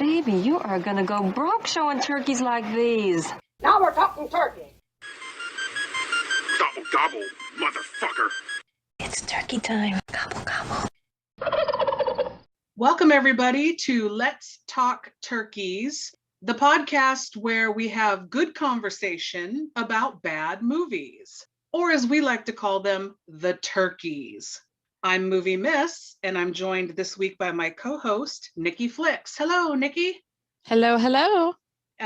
Baby, you are gonna go broke showing turkeys like these. Now we're talking turkey. Gobble, gobble, motherfucker. It's turkey time. Gobble, gobble. Welcome, everybody, to Let's Talk Turkeys, the podcast where we have good conversation about bad movies, or as we like to call them, the turkeys. I'm Movie Miss, and I'm joined this week by my co-host, Nikki Flixx. Hello, Nikki. Hello, hello.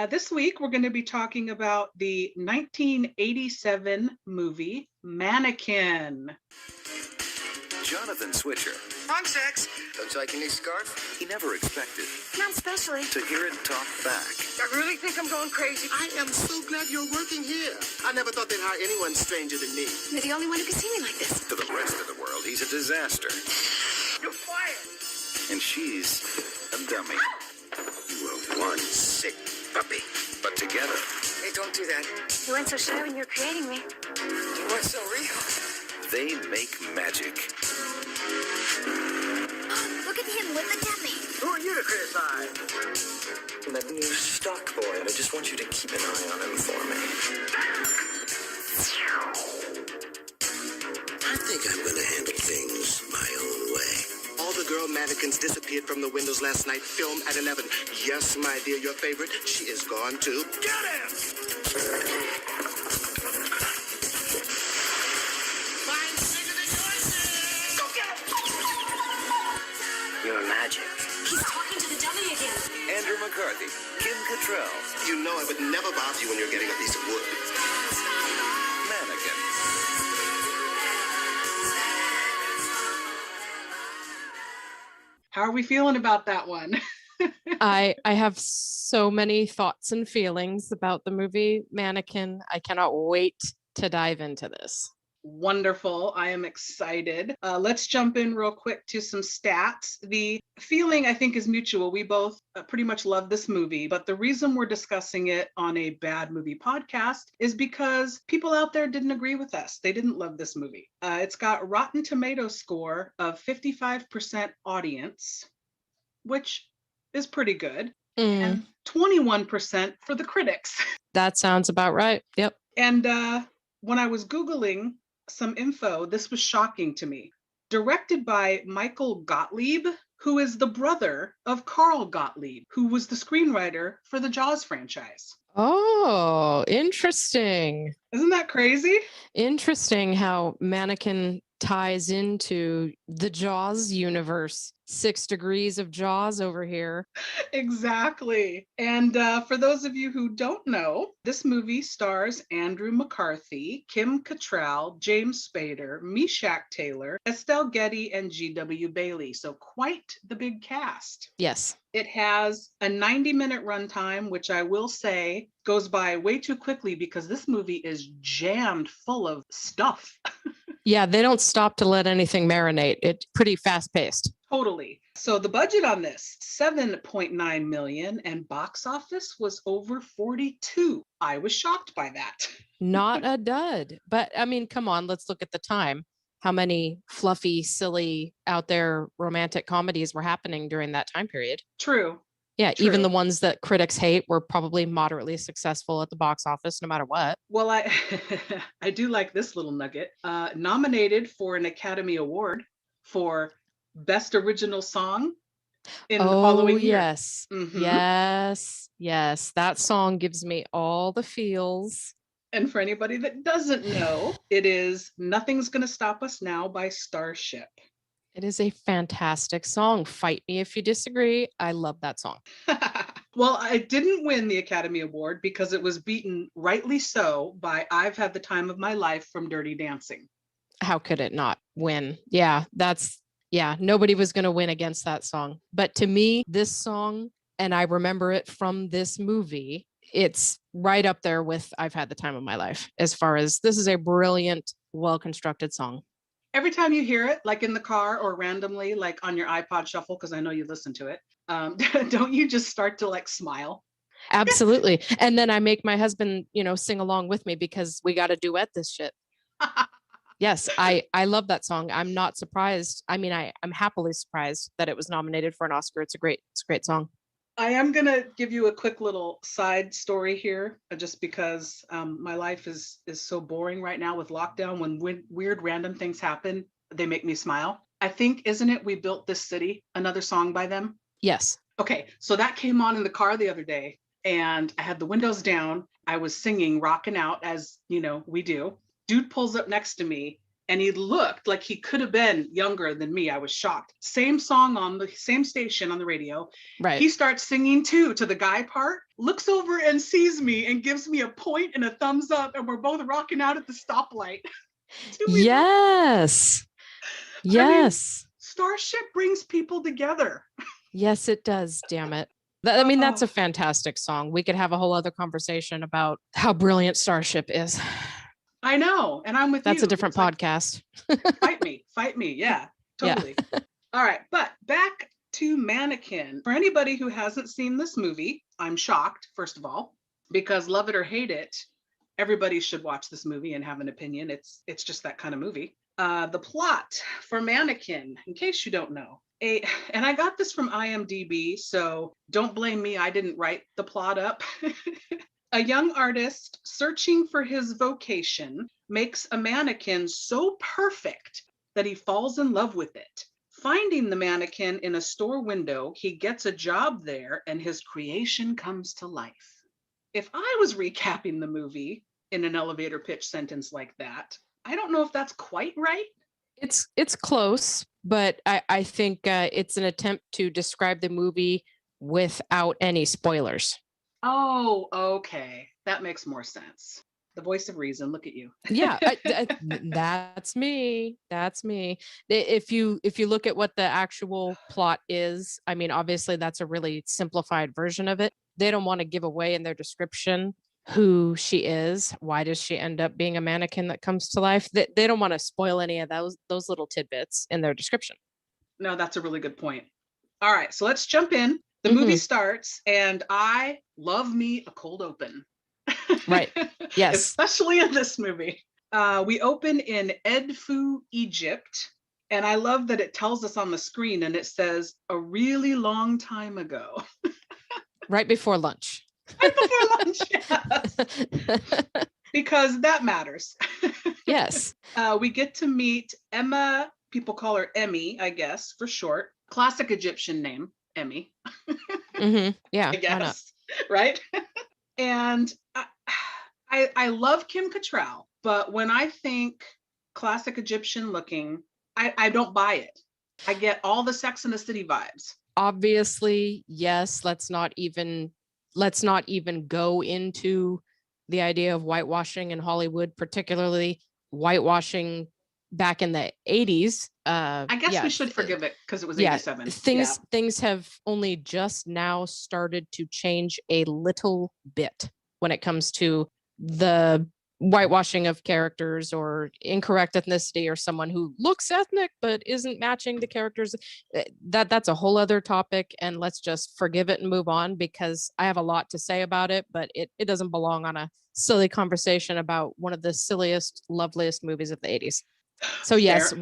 This week, we're going to be talking about the 1987 movie, Mannequin. Jonathan Switcher. Mom sex. Don't you like your new scarf? He never expected Not especially. to hear it talk back. I really think I'm going crazy. I am so glad you're working here. I never thought they'd hire anyone stranger than me. You're the only one who can see me like this. To the rest of the world, he's a disaster. You're fired. And she's a dummy. You are one sick puppy. But together, Hey, don't do that. You weren't so shy when you were creating me. You weren't so real. they make magic. Look at him with the dummy. Who are you to criticize? That new stock boy, and I just want you to keep an eye on him for me. I think I'm gonna handle things my own way. All the girl mannequins disappeared from the windows last night. Film at 11. Yes, my dear, your favorite. She is gone too. Get him! Fine singing and voices! Go get him! You're magic. He's talking to the dummy again. Andrew McCarthy, Kim Cattrall, You know I would never bother you when you're getting a piece of wood. Mannequin. How are we feeling about that one? I have so many thoughts and feelings about the movie Mannequin. I cannot wait to dive into this. Wonderful. I am excited. Let's jump in real quick to some stats. The feeling, I think, is mutual. We both pretty much love this movie, but the reason we're discussing it on a bad movie podcast is because people out there didn't agree with us. They didn't love this movie. It's got Rotten Tomato score of 55% audience, which is pretty good, and 21% for the critics. That sounds about right. Yep. And when I was Googling some info, this was shocking to me. Directed by Michael Gottlieb, who is the brother of Carl Gottlieb, who was the screenwriter for the Jaws franchise. Oh, interesting. Isn't that crazy? Interesting how Mannequin ties into the Jaws universe. 6 degrees of Jaws over here. Exactly. And for those of you who don't know, this movie stars Andrew McCarthy, Kim Cattrall, James Spader, Meshach Taylor, Estelle Getty, and G.W. Bailey. So quite the big cast. Yes. It has a 90-minute runtime, which I will say goes by way too quickly because this movie is jammed full of stuff. Yeah, they don't stop to let anything marinate. It's pretty fast paced. Totally. So the budget on this, 7.9 million, and box office was over 42. I was shocked by that. Not a dud. But I mean, come on, let's look at the time. How many fluffy, silly, out there romantic comedies were happening during that time period? True. Yeah, True. even the ones that critics hate were probably moderately successful at the box office, no matter what. Well, I do like this little nugget. Nominated for an Academy Award for Best Original Song in the following year. Yes. Mhm. Yes. That song gives me all the feels. And for anybody that doesn't know, it is Nothing's Gonna Stop Us Now by Starship. It is a fantastic song. Fight me if you disagree. I love that song. Well, I didn't win the Academy Award because it was beaten, rightly so, by I've Had the Time of My Life from Dirty Dancing. How could it not win? Yeah, nobody was going to win against that song. But to me, this song, and I remember it from this movie, it's right up there with I've Had the Time of My Life as far as this is a brilliant, well-constructed song. Every time you hear it, like in the car or randomly, like on your iPod shuffle, because I know you listen to it, don't you just start to like smile? Absolutely. And then I make my husband, sing along with me because we got to duet this shit. Yes, I love that song. I'm not surprised. I mean, I'm happily surprised that it was nominated for an Oscar. It's a great song. I am going to give you a quick little side story here, just because my life is so boring right now with lockdown. When weird random things happen, they make me smile. I think, isn't it We Built This City, another song by them? Yes. Okay, so that came on in the car the other day, and I had the windows down. I was singing, rocking out, as you know, we do. Dude pulls up next to me, and he looked like he could have been younger than me. I was shocked. Same song on the same station on the radio. Right. He starts singing too, to the guy part, looks over and sees me and gives me a point and a thumbs up, and we're both rocking out at the stoplight. Yes. Yes. I mean, Starship brings people together. Yes, it does. Damn it. I mean, that's a fantastic song. We could have a whole other conversation about how brilliant Starship is. I know. And I'm with you. That's a different podcast. Fight me. Yeah, totally. Yeah. All right. But back to Mannequin. For anybody who hasn't seen this movie, I'm shocked, first of all, because love it or hate it, everybody should watch this movie and have an opinion. It's just that kind of movie. The plot for Mannequin, in case you don't know, and I got this from IMDb, so don't blame me. I didn't write the plot up. A young artist searching for his vocation makes a mannequin so perfect that he falls in love with it. Finding the mannequin in a store window, he gets a job there and his creation comes to life. If I was recapping the movie in an elevator pitch sentence like that, I don't know if that's quite right. It's close, but I think it's an attempt to describe the movie without any spoilers. Oh, okay. That makes more sense. The voice of reason. Look at you. Yeah, that's me. That's me. If you look at what the actual plot is, I mean, obviously that's a really simplified version of it. They don't want to give away in their description who she is. Why does she end up being a mannequin that comes to life? They don't want to spoil any of those little tidbits in their description. No, that's a really good point. All right, so let's jump in. The movie starts, and I love me a cold open. Right. Yes. Especially in this movie. We open in Edfu, Egypt, and I love that it tells us on the screen, and it says a really long time ago. Right before lunch. Right before lunch, yes. Because that matters. Yes. We get to meet Emma. People call her Emmy, I guess, for short. Classic Egyptian name, Emmy. Yeah. I guess, right? And I love Kim Cattrall, but when I think classic Egyptian looking, I don't buy it. I get all the Sex and the City vibes. Obviously, yes. Let's not even go into the idea of whitewashing in Hollywood, particularly whitewashing back in the 80s. I guess we should forgive it because it was 87. Things have only just now started to change a little bit when it comes to the whitewashing of characters or incorrect ethnicity or someone who looks ethnic but isn't matching the characters. That's a whole other topic, and let's just forgive it and move on, because I have a lot to say about it, but it doesn't belong on a silly conversation about one of the silliest, loveliest movies of the 80s. So yes,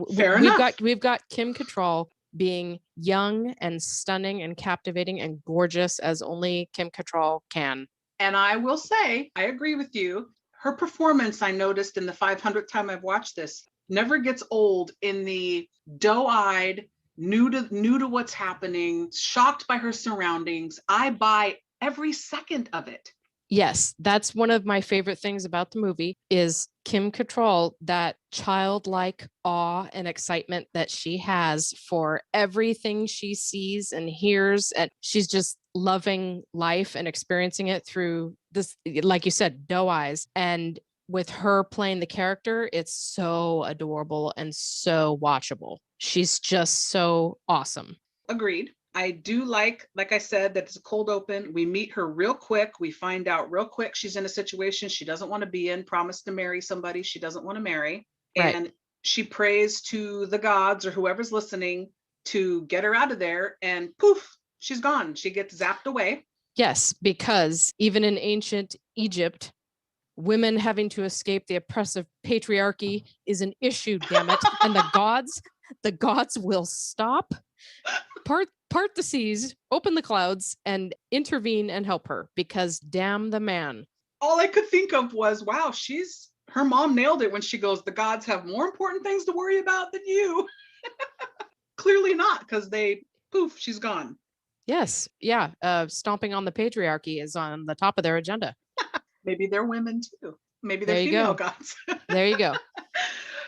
we've got Kim Cattrall being young and stunning and captivating and gorgeous as only Kim Cattrall can. And I will say, I agree with you. Her performance, I noticed in the 500th time I've watched this, never gets old in the doe-eyed, new to what's happening, shocked by her surroundings. I buy every second of it. Yes, that's one of my favorite things about the movie is Kim Cattrall, that childlike awe and excitement that she has for everything she sees and hears. And she's just loving life and experiencing it through this, like you said, doe eyes. And with her playing the character, it's so adorable and so watchable. She's just so awesome. Agreed. I do like I said, that it's a cold open. We meet her real quick. We find out real quick she's in a situation she doesn't want to be in, promised to marry somebody she doesn't want to marry. Right. And she prays to the gods or whoever's listening to get her out of there, and poof, she's gone. She gets zapped away. Yes, because even in ancient Egypt, women having to escape the oppressive patriarchy is an issue, damn it. And the gods will stop. part the seas, open the clouds, and intervene and help her because damn the man. All I could think of was, wow, her mom nailed it when she goes, the gods have more important things to worry about than you. Clearly not, because poof, she's gone. Yes. Yeah. Stomping on the patriarchy is on the top of their agenda. Maybe they're women too. Maybe they're There you female go. gods. There you go.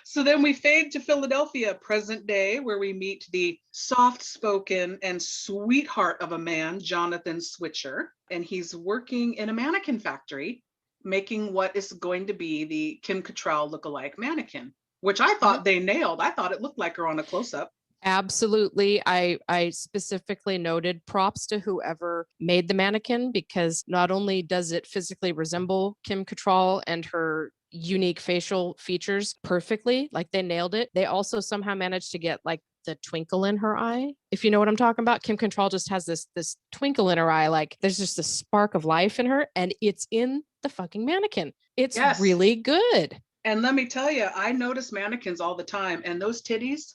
So then we fade to Philadelphia, present day, where we meet the soft-spoken and sweetheart of a man, Jonathan Switcher. And he's working in a mannequin factory, making what is going to be the Kim Cattrall lookalike mannequin, which I thought they nailed. I thought it looked like her on a close-up. Absolutely. I specifically noted props to whoever made the mannequin, because not only does it physically resemble Kim Cattrall and her unique facial features perfectly, like they nailed it, they also somehow managed to get like the twinkle in her eye, if you know what I'm talking about. Kim Cattrall just has this twinkle in her eye, like there's just a spark of life in her, and it's in the fucking mannequin. It's really good. And let me tell you, I notice mannequins all the time, and those titties,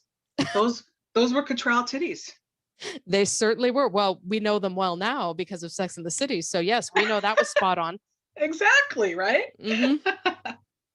those were Cattrall titties. They certainly were. Well, we know them well now because of Sex and the City. So yes, we know that was spot on. Exactly, right? Mm-hmm.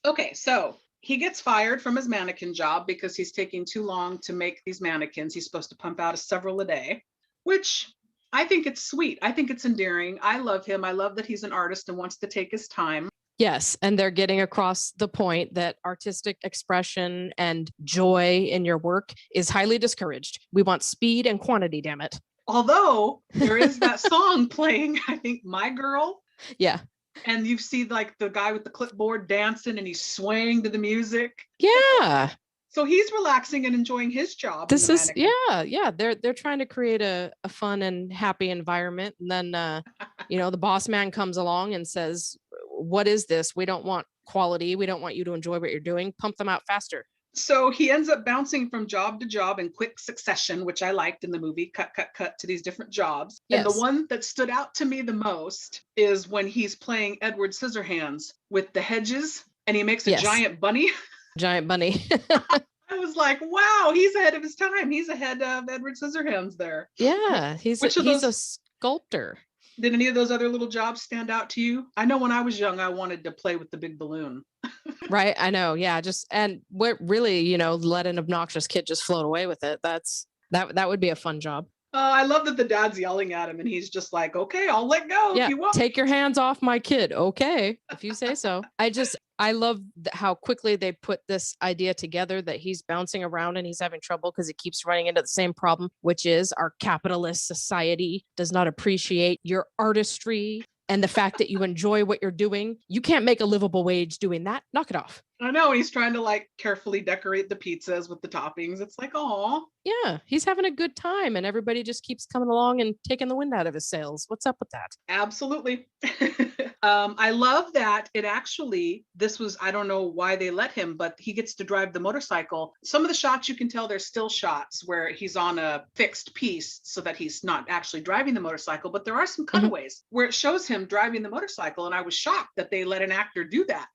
Okay, so he gets fired from his mannequin job because he's taking too long to make these mannequins. He's supposed to pump out several a day, which I think it's sweet. I think it's endearing. I love him. I love that he's an artist and wants to take his time. Yes, and they're getting across the point that artistic expression and joy in your work is highly discouraged. We want speed and quantity, damn it. Although there is that song playing, I think, My Girl. Yeah. And you see like the guy with the clipboard dancing and he's swaying to the music. Yeah. So he's relaxing and enjoying his job. This is, yeah. They're trying to create a fun and happy environment. And then, the boss man comes along and says, what is this? We don't want quality. We don't want you to enjoy what you're doing. Pump them out faster. So he ends up bouncing from job to job in quick succession, which I liked in the movie, cut to these different jobs. Yes. And the one that stood out to me the most is when he's playing Edward Scissorhands with the hedges and he makes a giant bunny. Giant bunny. I was like, wow, he's ahead of his time. He's ahead of Edward Scissorhands there. Yeah, he's a sculptor. Did any of those other little jobs stand out to you? I know when I was young, I wanted to play with the big balloon. Right. I know. Yeah. And what really, let an obnoxious kid just float away with it. That would be a fun job. I love that the dad's yelling at him and he's just like, okay, I'll let go if you want. Take your hands off my kid. Okay. If you say so. I love how quickly they put this idea together that he's bouncing around and he's having trouble because he keeps running into the same problem, which is our capitalist society does not appreciate your artistry and the fact that you enjoy what you're doing. You can't make a livable wage doing that. Knock it off. I know. He's trying to like carefully decorate the pizzas with the toppings. It's like, oh, yeah, he's having a good time and everybody just keeps coming along and taking the wind out of his sails. What's up with that? Absolutely. I love that I don't know why they let him, but he gets to drive the motorcycle. Some of the shots, you can tell they're still shots where he's on a fixed piece so that he's not actually driving the motorcycle, but there are some cutaways where it shows him driving the motorcycle. And I was shocked that they let an actor do that.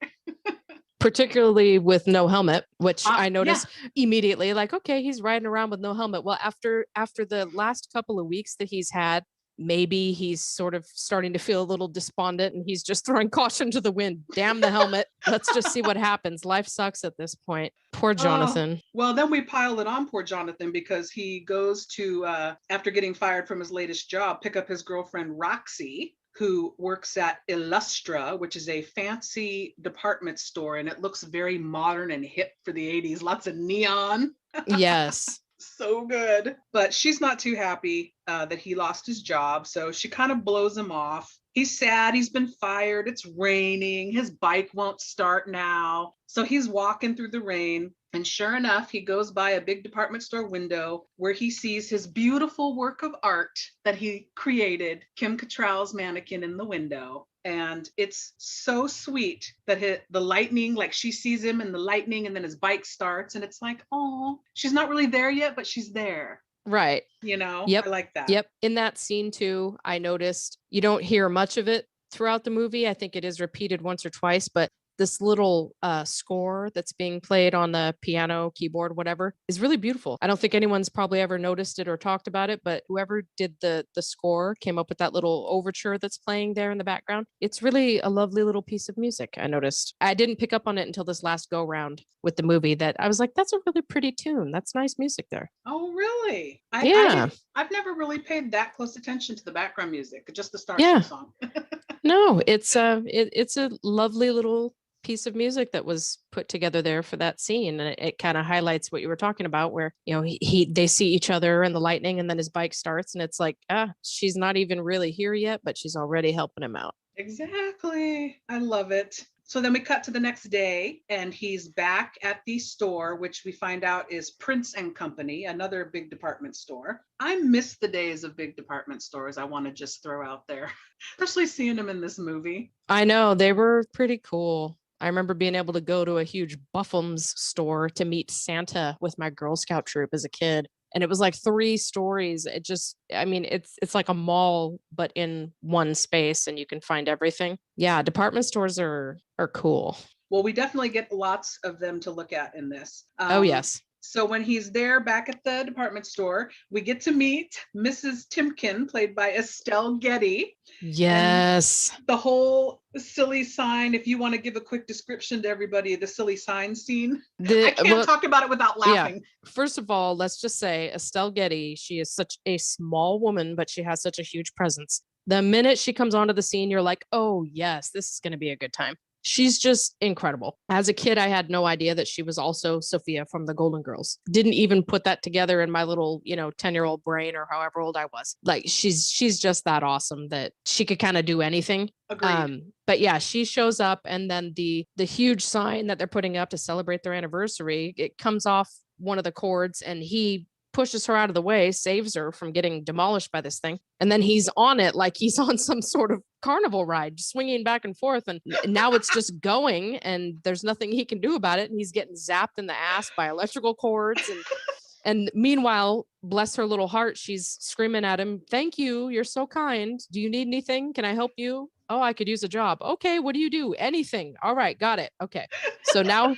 Particularly with no helmet, which I noticed immediately, like, okay, he's riding around with no helmet. Well, after the last couple of weeks that he's had, maybe he's sort of starting to feel a little despondent and he's just throwing caution to the wind. Damn the helmet. Let's just see what happens. Life sucks at this point. Poor Jonathan. Well, then we pile it on poor Jonathan because he goes to, after getting fired from his latest job, pick up his girlfriend, Roxy, who works at Illustra, which is a fancy department store. And it looks very modern and hip for the 80s. Lots of neon. Yes. So good. But she's not too happy that he lost his job. So she kind of blows him off. He's sad. He's been fired. It's raining. His bike won't start now. So he's walking through the rain. And sure enough, he goes by a big department store window where he sees his beautiful work of art that he created, Kim Cattrall's mannequin in the window. And it's so sweet that the lightning, like she sees him in the lightning and then his bike starts and it's like, oh, she's not really there yet, but she's there. Right. Yep. I like that. Yep. In that scene too, I noticed you don't hear much of it throughout the movie. I think it is repeated once or twice, but this little score that's being played on the piano, keyboard, whatever, is really beautiful. I don't think anyone's probably ever noticed it or talked about it, but whoever did the score came up with that little overture that's playing there in the background. It's really a lovely little piece of music, I noticed. I didn't pick up on it until this last go round with the movie, that I was like, that's a really pretty tune. That's nice music there. Oh, really? Yeah. I've never really paid that close attention to the background music, just the Yeah. Starship song. No, it's a lovely little piece of music that was put together there for that scene, and it kind of highlights what you were talking about, where they see each other and the lightning, and then his bike starts, and it's like, she's not even really here yet, but she's already helping him out. Exactly. I love it. So then we cut to the next day, and he's back at the store, which we find out is Prince and Company, another big department store. I miss the days of big department stores, I want to just throw out there, especially seeing them in this movie. I know, they were pretty cool. I remember being able to go to a huge Buffums store to meet Santa with my Girl Scout troop as a kid. And it was like 3 stories. It's like a mall, but in one space, and you can find everything. Yeah, department stores are cool. Well, we definitely get lots of them to look at in this. Oh, yes. So when he's there back at the department store, we get to meet Mrs. Timken, played by Estelle Getty. Yes. And the whole silly sign, if you want to give a quick description to everybody, the silly sign scene. I can't talk about it without laughing. Yeah. First of all, let's just say Estelle Getty, she is such a small woman, but she has such a huge presence. The minute she comes onto the scene, you're like, oh, yes, this is going to be a good time. She's just incredible. As a kid, I had no idea that she was also Sophia from the Golden Girls. Didn't even put that together in my little, 10-year-old brain, or however old I was. Like, she's just that awesome that she could kind of do anything. Agreed. But yeah, she shows up, and then the huge sign that they're putting up to celebrate their anniversary, it comes off one of the cords, and he pushes her out of the way, saves her from getting demolished by this thing. And then he's on it like he's on some sort of carnival ride, swinging back and forth. And now it's just going, and there's nothing he can do about it. And he's getting zapped in the ass by electrical cords. And meanwhile, bless her little heart, she's screaming at him, thank you, you're so kind. Do you need anything? Can I help you? Oh, I could use a job. Okay, what do you do? Anything. All right, got it. Okay. So now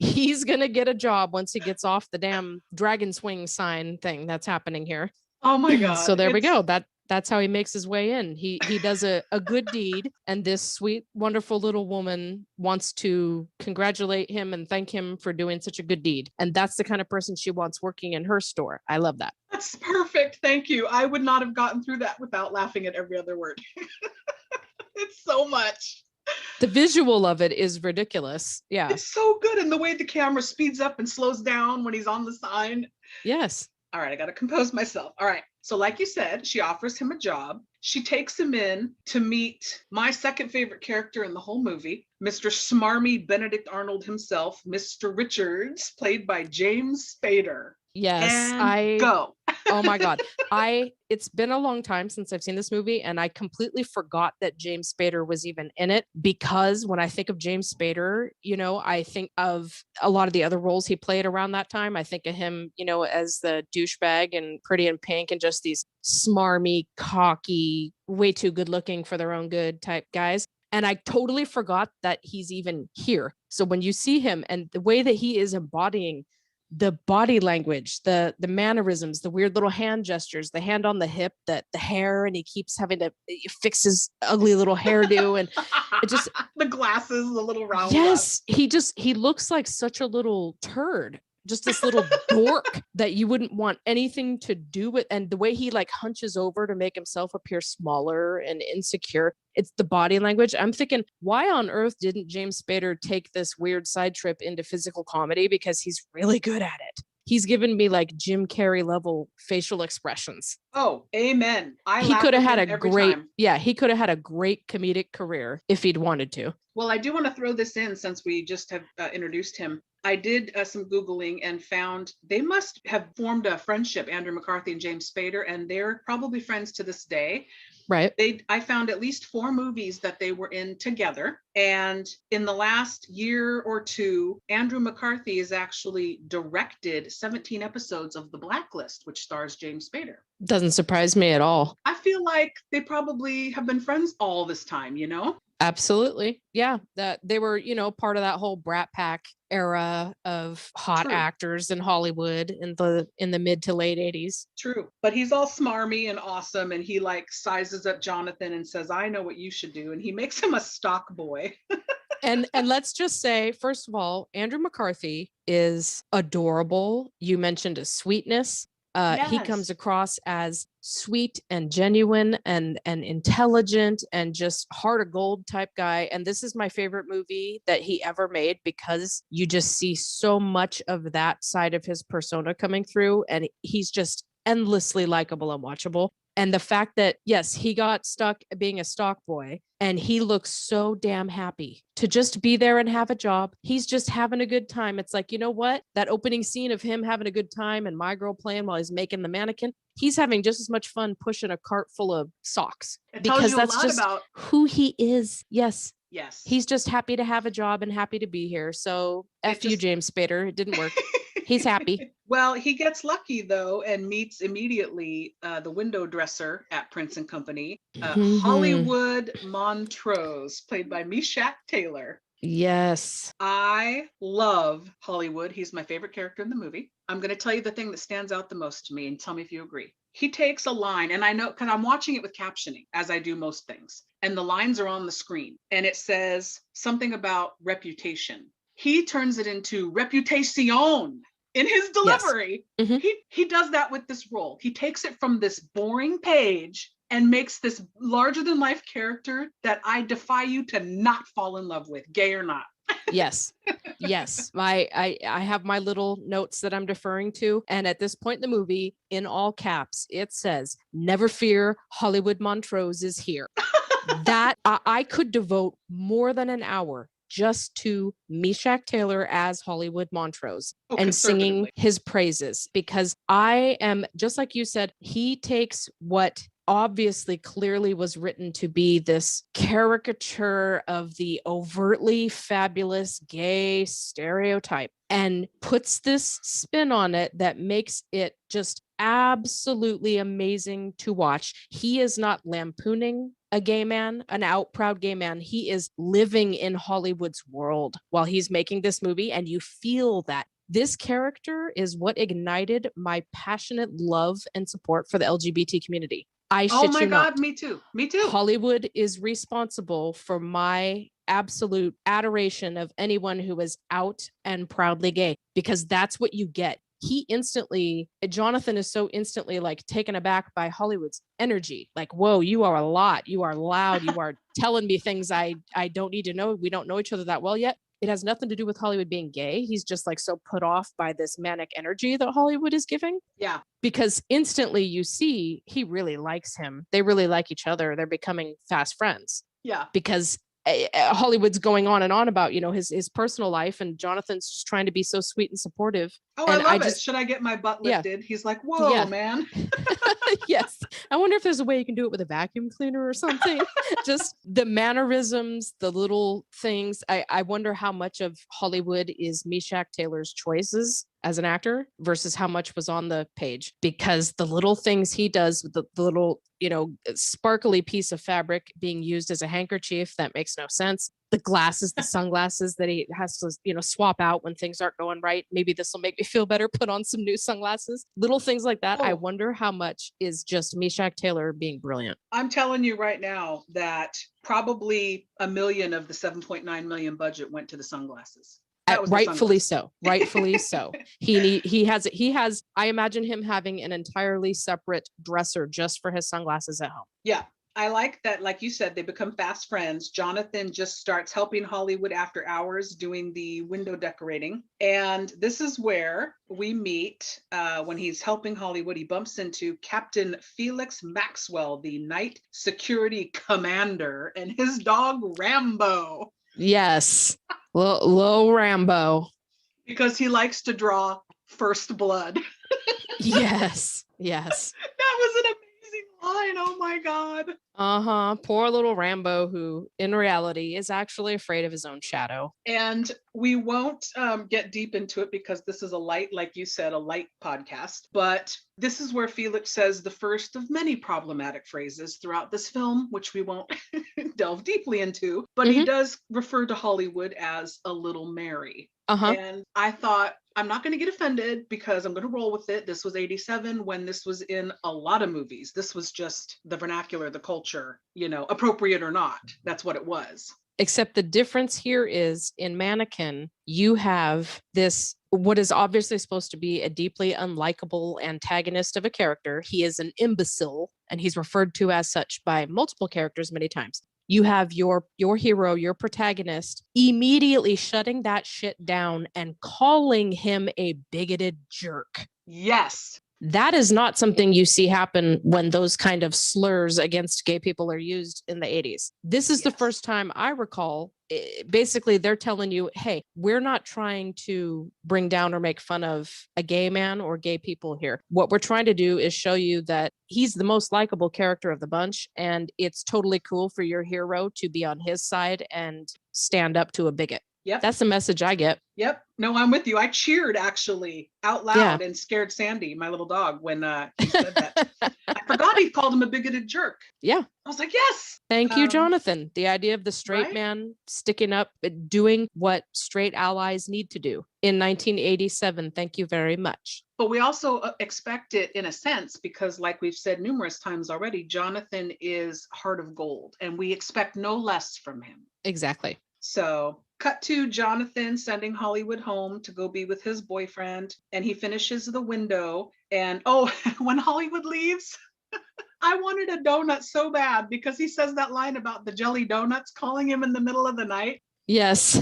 he's going to get a job once he gets off the damn dragon swing sign thing that's happening here. Oh my God. So there we go. That's how he makes his way in. He does a good deed, and this sweet, wonderful little woman wants to congratulate him and thank him for doing such a good deed. And that's the kind of person she wants working in her store. I love that. That's perfect. Thank you. I would not have gotten through that without laughing at every other word. It's so much. The visual of it is ridiculous. Yeah. It's so good. And the way the camera speeds up and slows down when he's on the sign. Yes. All right, I got to compose myself. All right. So like you said, she offers him a job. She takes him in to meet my second favorite character in the whole movie, Mr. Smarmy Benedict Arnold himself, Mr. Richards, played by James Spader. Yes, go. Oh my God. It's been a long time since I've seen this movie, and I completely forgot that James Spader was even in it, because when I think of James Spader, I think of a lot of the other roles he played around that time. I think of him, as the douchebag and Pretty in Pink, and just these smarmy, cocky, way too good looking for their own good type guys. And I totally forgot that he's even here. So when you see him and the way that he is embodying the body language, the mannerisms, the weird little hand gestures, the hand on the hip, the hair, and he keeps having to fix his ugly little hairdo, and it just the glasses, the little round. Yes, he looks like such a little turd. Just this little dork that you wouldn't want anything to do with. And the way he like hunches over to make himself appear smaller and insecure, it's the body language. I'm thinking, why on earth didn't James Spader take this weird side trip into physical comedy? Because he's really good at it. He's given me like Jim Carrey level facial expressions. Oh, amen. He could have had a great, he could have had a great comedic career if he'd wanted to. Well, I do want to throw this in since we just have introduced him. I did some Googling and found they must have formed a friendship, Andrew McCarthy and James Spader, and they're probably friends to this day. Right. I found at least 4 movies that they were in together. And in the last year or two, Andrew McCarthy has actually directed 17 episodes of The Blacklist, which stars James Spader. Doesn't surprise me at all. I feel like they probably have been friends all this time, Absolutely. Yeah. That they were, part of that whole Brat Pack era of hot True. actors in Hollywood in the mid to late 80s. True. But he's all smarmy and awesome, and he like sizes up Jonathan and says, I know what you should do. And he makes him a stock boy. And let's just say, first of all, Andrew McCarthy is adorable. You mentioned a sweetness. He comes Yes. across as sweet and genuine and intelligent and just heart of gold type guy. And this is my favorite movie that he ever made because you just see so much of that side of his persona coming through, and he's just endlessly likable and watchable. And the fact that, yes, he got stuck being a stock boy and he looks so damn happy to just be there and have a job. He's just having a good time. It's like, you know what? That opening scene of him having a good time and my girl playing while he's making the mannequin, he's having just as much fun pushing a cart full of socks. It tells because you a that's lot just about who he is. Yes. Yes. He's just happy to have a job and happy to be here. So F you, James Spader. It didn't work. He's happy. Well, he gets lucky though and meets immediately the window dresser at Prince and Company, Hollywood Montrose, played by Meshach Taylor. Yes. I love Hollywood. He's my favorite character in the movie. I'm going to tell you the thing that stands out the most to me and tell me if you agree. He takes a line, and I know because I'm watching it with captioning, as I do most things, and the lines are on the screen, and it says something about reputation. He turns it into reputation in his delivery. Yes. Mm-hmm. He does that with this role. He takes it from this boring page and makes this larger than life character that I defy you to not fall in love with, gay or not. Yes. Yes. I have my little notes that I'm deferring to. And at this point in the movie, in all caps, it says, never fear, Hollywood Montrose is here. That I could devote more than an hour just to Meshach Taylor as Hollywood Montrose and singing his praises, because I am, just like you said, he takes what obviously clearly was written to be this caricature of the overtly fabulous gay stereotype and puts this spin on it that makes it just absolutely amazing to watch. He is not lampooning a gay man, an out proud gay man. He is living in Hollywood's world while he's making this movie, and you feel that. This character is what ignited my passionate love and support for the LGBT community. I shit you not. Oh my God, me too. Me too. Hollywood is responsible for my absolute adoration of anyone who is out and proudly gay, because that's what you get. Jonathan is so instantly like taken aback by Hollywood's energy. Like, whoa, you are a lot. You are loud. You are telling me things I don't need to know. We don't know each other that well yet. It has nothing to do with Hollywood being gay. He's just like so put off by this manic energy that Hollywood is giving. Yeah. Because instantly you see he really likes him. They really like each other. They're becoming fast friends. Yeah. Because Hollywood's going on and on about, his personal life, and Jonathan's just trying to be so sweet and supportive. Oh, and I love it. Should I get my butt lifted? Yeah. He's like, whoa, man. Yes. I wonder if there's a way you can do it with a vacuum cleaner or something. Just the mannerisms, the little things. I wonder how much of Hollywood is Meshach Taylor's choices as an actor versus how much was on the page, because the little things he does with the little, sparkly piece of fabric being used as a handkerchief, that makes no sense. The glasses, the sunglasses that he has to, swap out when things aren't going right. Maybe this will make me feel better. Put on some new sunglasses. Little things like that. Oh. I wonder how much is just Meshach Taylor being brilliant. I'm telling you right now that probably $1 million of the 7.9 million budget went to the sunglasses. Rightfully so. Rightfully so. He has. I imagine him having an entirely separate dresser just for his sunglasses at home. Yeah. I like that, like you said, they become fast friends. Jonathan just starts helping Hollywood after hours doing the window decorating. And this is where we meet when he's helping Hollywood. He bumps into Captain Felix Maxwell, the night security commander, and his dog Rambo. Yes. Low Rambo. Because he likes to draw first blood. Yes. Yes. That was an amazing line. Oh my God. Poor little Rambo, who in reality is actually afraid of his own shadow. And we won't get deep into it because this is a light, like you said, a light podcast. But this is where Felix says the first of many problematic phrases throughout this film, which we won't delve deeply into, but he does refer to Hollywood as a little Mary. And I thought, I'm not going to get offended because I'm going to roll with it. This was 87 when this was in a lot of movies. This was just the vernacular, the culture, you know, appropriate or not. That's what it was. Except the difference here is in Mannequin, you have this, what is obviously supposed to be a deeply unlikable antagonist of a character. He is an imbecile, and he's referred to as such by multiple characters many times. You have your hero, your protagonist, immediately shutting that shit down and calling him a bigoted jerk. Yes. That is not something you see happen when those kind of slurs against gay people are used in the 80s. This is the first time I recall. Basically, they're telling you, hey, we're not trying to bring down or make fun of a gay man or gay people here. What we're trying to do is show you that he's the most likable character of the bunch, and it's totally cool for your hero to be on his side and stand up to a bigot. Yep. That's the message I get. Yep. No, I'm with you. I cheered actually out loud and scared Sandy, my little dog, when he said that. I forgot he called him a bigoted jerk. Yeah. I was like, yes. Thank you, Jonathan. The idea of the straight right? man sticking up, doing what straight allies need to do in 1987. Thank you very much. But we also expect it in a sense, because like we've said numerous times already, Jonathan is heart of gold, and we expect no less from him. Exactly. So cut to Jonathan sending Hollywood home to go be with his boyfriend, and he finishes the window. And when Hollywood leaves, I wanted a donut so bad because he says that line about the jelly donuts calling him in the middle of the night. Yes.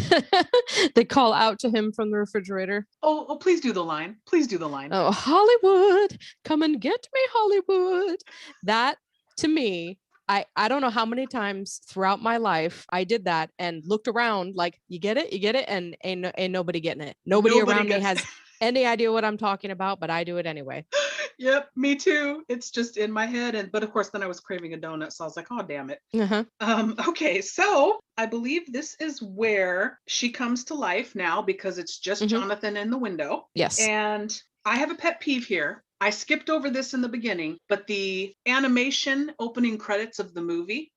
They call out to him from the refrigerator. Oh, please do the line. Please do the line. Oh, Hollywood, come and get me, Hollywood. That, to me, I don't know how many times throughout my life I did that and looked around like, you get it, and ain't nobody getting it. Nobody around me has any idea what I'm talking about, but I do it anyway. Yep, me too. It's just in my head. But of course, then I was craving a donut, so I was like, oh, damn it. Okay, so I believe this is where she comes to life now, because it's just Jonathan in the window. Yes. And I have a pet peeve here. I skipped over this in the beginning, but the animation opening credits of the movie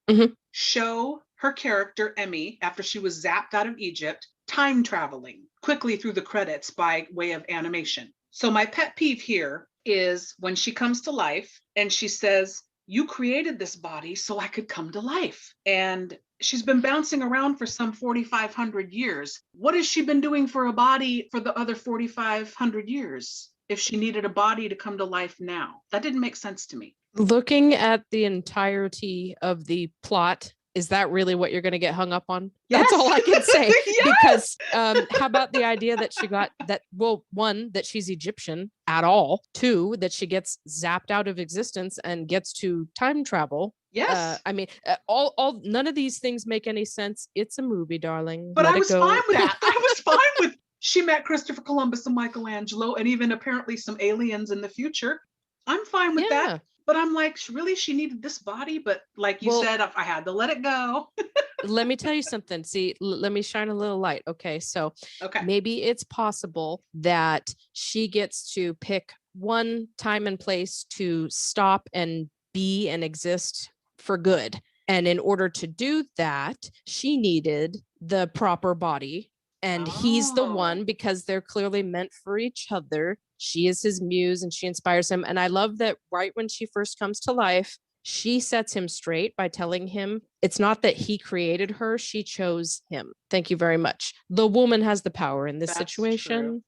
show her character, Emmy, after she was zapped out of Egypt, time traveling quickly through the credits by way of animation. So my pet peeve here is when she comes to life and she says, you created this body so I could come to life. And she's been bouncing around for some 4,500 years. What has she been doing for a body for the other 4,500 years? If she needed a body to come to life now. That didn't make sense to me. Looking at the entirety of the plot, is that really what you're going to get hung up on? Yes. That's all I can say. Yes. Because how about the idea that she got that, well, one, that she's Egyptian at all, two, that she gets zapped out of existence and gets to time travel. Yes. I mean, all none of these things make any sense. It's a movie, darling. But Let I was it go. fine with that. I was fine with she met Christopher Columbus and Michelangelo, and even apparently some aliens in the future. I'm fine with that. But I'm like, really, she needed this body? But like you said, I had to let it go. Let me tell you something. See, let me shine a little light. Okay, so maybe it's possible that she gets to pick one time and place to stop and be and exist for good. And in order to do that, she needed the proper body. And he's the one, because they're clearly meant for each other. She is his muse and she inspires him. And I love that right when she first comes to life, she sets him straight by telling him it's not that he created her, she chose him. Thank you very much. The woman has the power in this situation.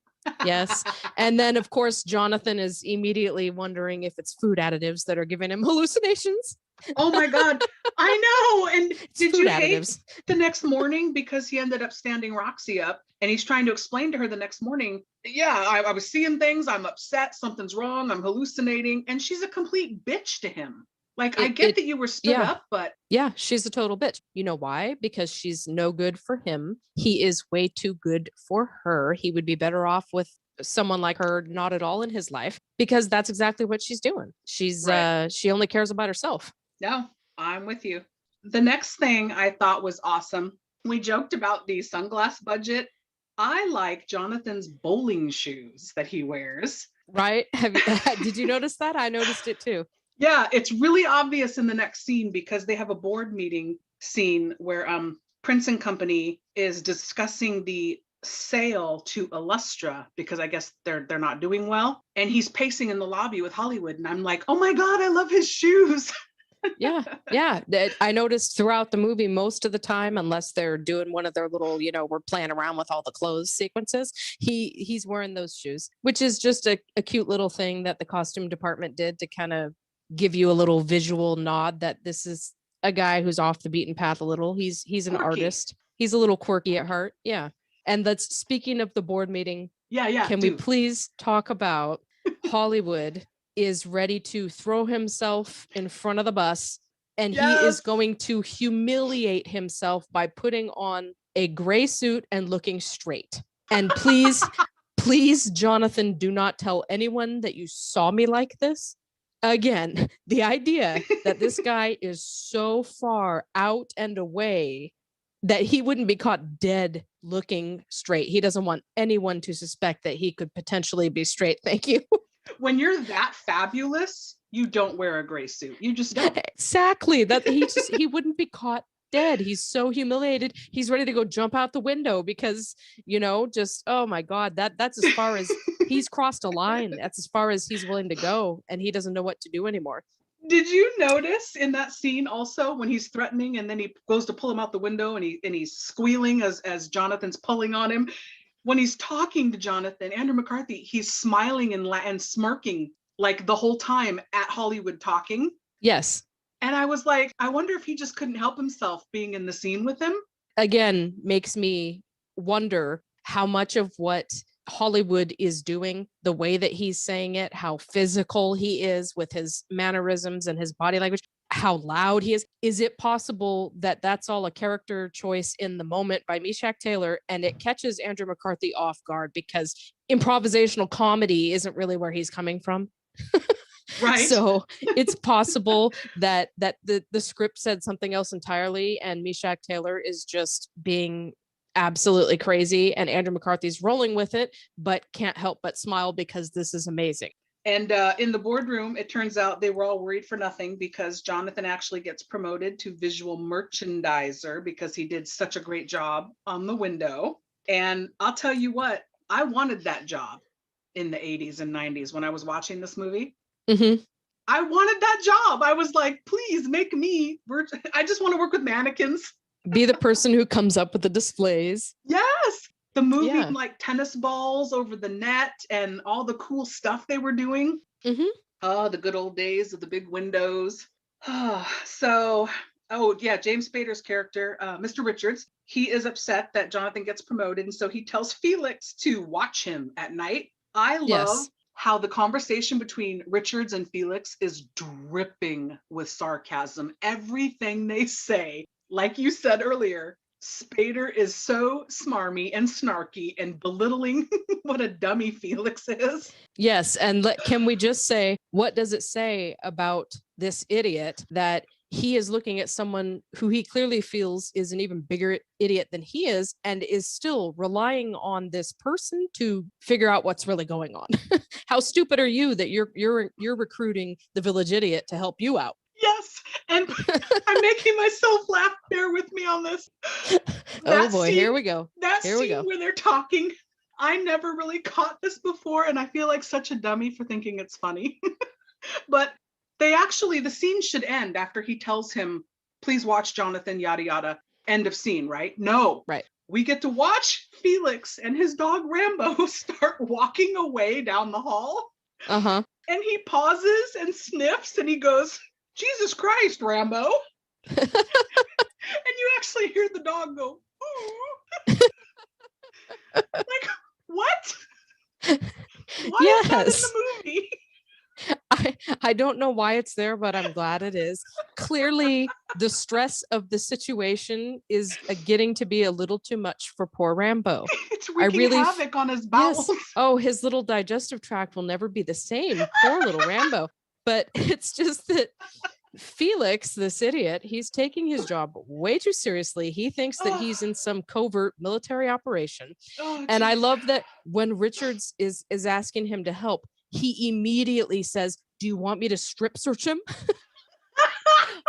Yes. And then, of course, Jonathan is immediately wondering if it's food additives that are giving him hallucinations. Oh my God. I know. And did you additives. hate the next morning, because he ended up standing Roxy up and he's trying to explain to her the next morning, I was seeing things. I'm upset. Something's wrong. I'm hallucinating. And she's a complete bitch to him. Like, I get that you were stood up, but. Yeah, she's a total bitch. You know why? Because she's no good for him. He is way too good for her. He would be better off with someone like her, not at all in his life, because that's exactly what she's doing. She's she only cares about herself. No, I'm with you. The next thing I thought was awesome. We joked about the sunglass budget. I like Jonathan's bowling shoes that he wears. Right? Did you notice that? I noticed it too. Yeah, it's really obvious in the next scene because they have a board meeting scene where Prince and Company is discussing the sale to Illustra because I guess they're not doing well, and he's pacing in the lobby with Hollywood, and I'm like, oh my god, I love his shoes. Yeah. I noticed throughout the movie, most of the time, unless they're doing one of their little, we're playing around with all the clothes sequences, he's wearing those shoes, which is just a cute little thing that the costume department did to kind of give you a little visual nod that this is a guy who's off the beaten path a little. He's an Quirky. Artist. He's a little quirky at heart. Yeah. And that's speaking of the board meeting. Yeah. Can we please talk about Hollywood is ready to throw himself in front of the bus, and he is going to humiliate himself by putting on a gray suit and looking straight. And please, Jonathan, do not tell anyone that you saw me like this. Again, the idea that this guy is so far out and away that he wouldn't be caught dead looking straight. He doesn't want anyone to suspect that he could potentially be straight. Thank you. When you're that fabulous, you don't wear a gray suit. You just don't. Exactly. That he wouldn't be caught dead. He's so humiliated. He's ready to go jump out the window because, just, oh my God, that's as far as he's crossed a line. That's as far as he's willing to go. And he doesn't know what to do anymore. Did you notice in that scene also when he's threatening and then he goes to pull him out the window and he's squealing as Jonathan's pulling on him? When he's talking to Jonathan, Andrew McCarthy, he's smiling and smirking like the whole time at Hollywood talking. Yes. And I was like, I wonder if he just couldn't help himself being in the scene with him. Again, makes me wonder how much of what Hollywood is doing, the way that he's saying it, how physical he is with his mannerisms and his body language, how loud he is. Is it possible that that's all a character choice in the moment by Meshach Taylor, and it catches Andrew McCarthy off guard because improvisational comedy isn't really where he's coming from? Right. So it's possible that the script said something else entirely, and Meshach Taylor is just being absolutely crazy, and Andrew McCarthy's rolling with it, but can't help but smile because this is amazing. And in the boardroom, it turns out they were all worried for nothing because Jonathan actually gets promoted to visual merchandiser because he did such a great job on the window. And I'll tell you what, I wanted that job in the 80s and 90s when I was watching this movie. Mm-hmm. I wanted that job. I was like, please make me, I just want to work with mannequins. Be the person who comes up with the displays. Yes. The moving like tennis balls over the net and all the cool stuff they were doing. Mm-hmm. Oh, the good old days of the big windows. James Spader's character, Mr. Richards, he is upset that Jonathan gets promoted. And so he tells Felix to watch him at night. I love how the conversation between Richards and Felix is dripping with sarcasm. Everything they say, like you said earlier, Spader is so smarmy and snarky and belittling what a dummy Felix is. Yes. And can we just say, what does it say about this idiot that he is looking at someone who he clearly feels is an even bigger idiot than he is, and is still relying on this person to figure out what's really going on? How stupid are you that you're recruiting the village idiot to help you out? Yes, and I'm making myself laugh. Bear with me on this. Oh boy, here we go. Here we go. Where they're talking, I never really caught this before, and I feel like such a dummy for thinking it's funny. But the scene should end after he tells him, please watch Jonathan, yada, yada, end of scene, right? No. Right. We get to watch Felix and his dog Rambo start walking away down the hall. Uh-huh. And he pauses and sniffs and he goes, Jesus Christ, Rambo. And you actually hear the dog go, ooh. Like, what? Why is that in the movie? I don't know why it's there, but I'm glad it is. Clearly, the stress of the situation is getting to be a little too much for poor Rambo. It's wreaking havoc on his bowels. Yes. Oh, his little digestive tract will never be the same. Poor little Rambo. But it's just that Felix, this idiot, he's taking his job way too seriously. He thinks that he's in some covert military operation. And I love that when Richards is asking him to help, he immediately says, do you want me to strip search him?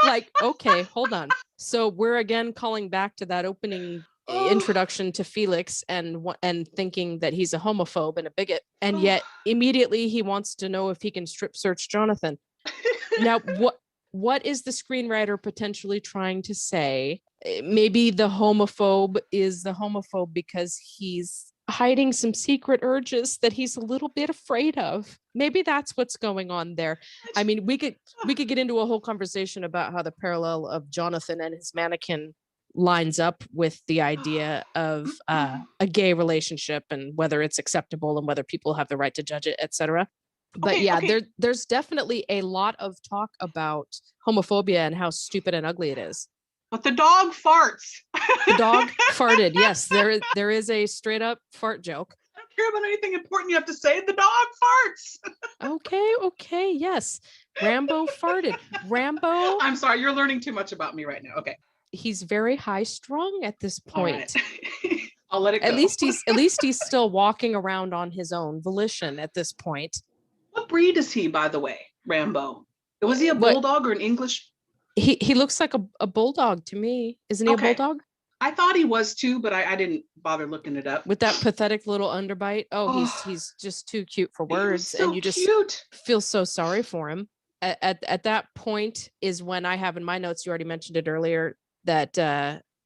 Like, okay, hold on. So we're again calling back to that opening introduction to Felix and thinking that he's a homophobe and a bigot, and yet immediately he wants to know if he can strip search Jonathan. Now, what is the screenwriter potentially trying to say? Maybe the homophobe is the homophobe because he's hiding some secret urges that he's a little bit afraid of. Maybe that's what's going on there. I mean, we could get into a whole conversation about how the parallel of Jonathan and his mannequin lines up with the idea of a gay relationship and whether it's acceptable and whether people have the right to judge it, etc. But there's definitely a lot of talk about homophobia and how stupid and ugly it is. But the dog farts. The dog farted. Yes, there is a straight up fart joke. I don't care about anything important you have to say. The dog farts. Okay, yes. Rambo farted. Rambo. I'm sorry, you're learning too much about me right now. Okay. He's very high strung at this point. Right. I'll let it go. At least he's still walking around on his own volition at this point. What breed is he, by the way, Rambo? Was he a bulldog or an English? He looks like a bulldog to me. Isn't he a bulldog? I thought he was too, but I didn't bother looking it up. With that pathetic little underbite. He's just too cute for words. So and you just feel so sorry for him. At that point is when I have in my notes, you already mentioned it earlier, that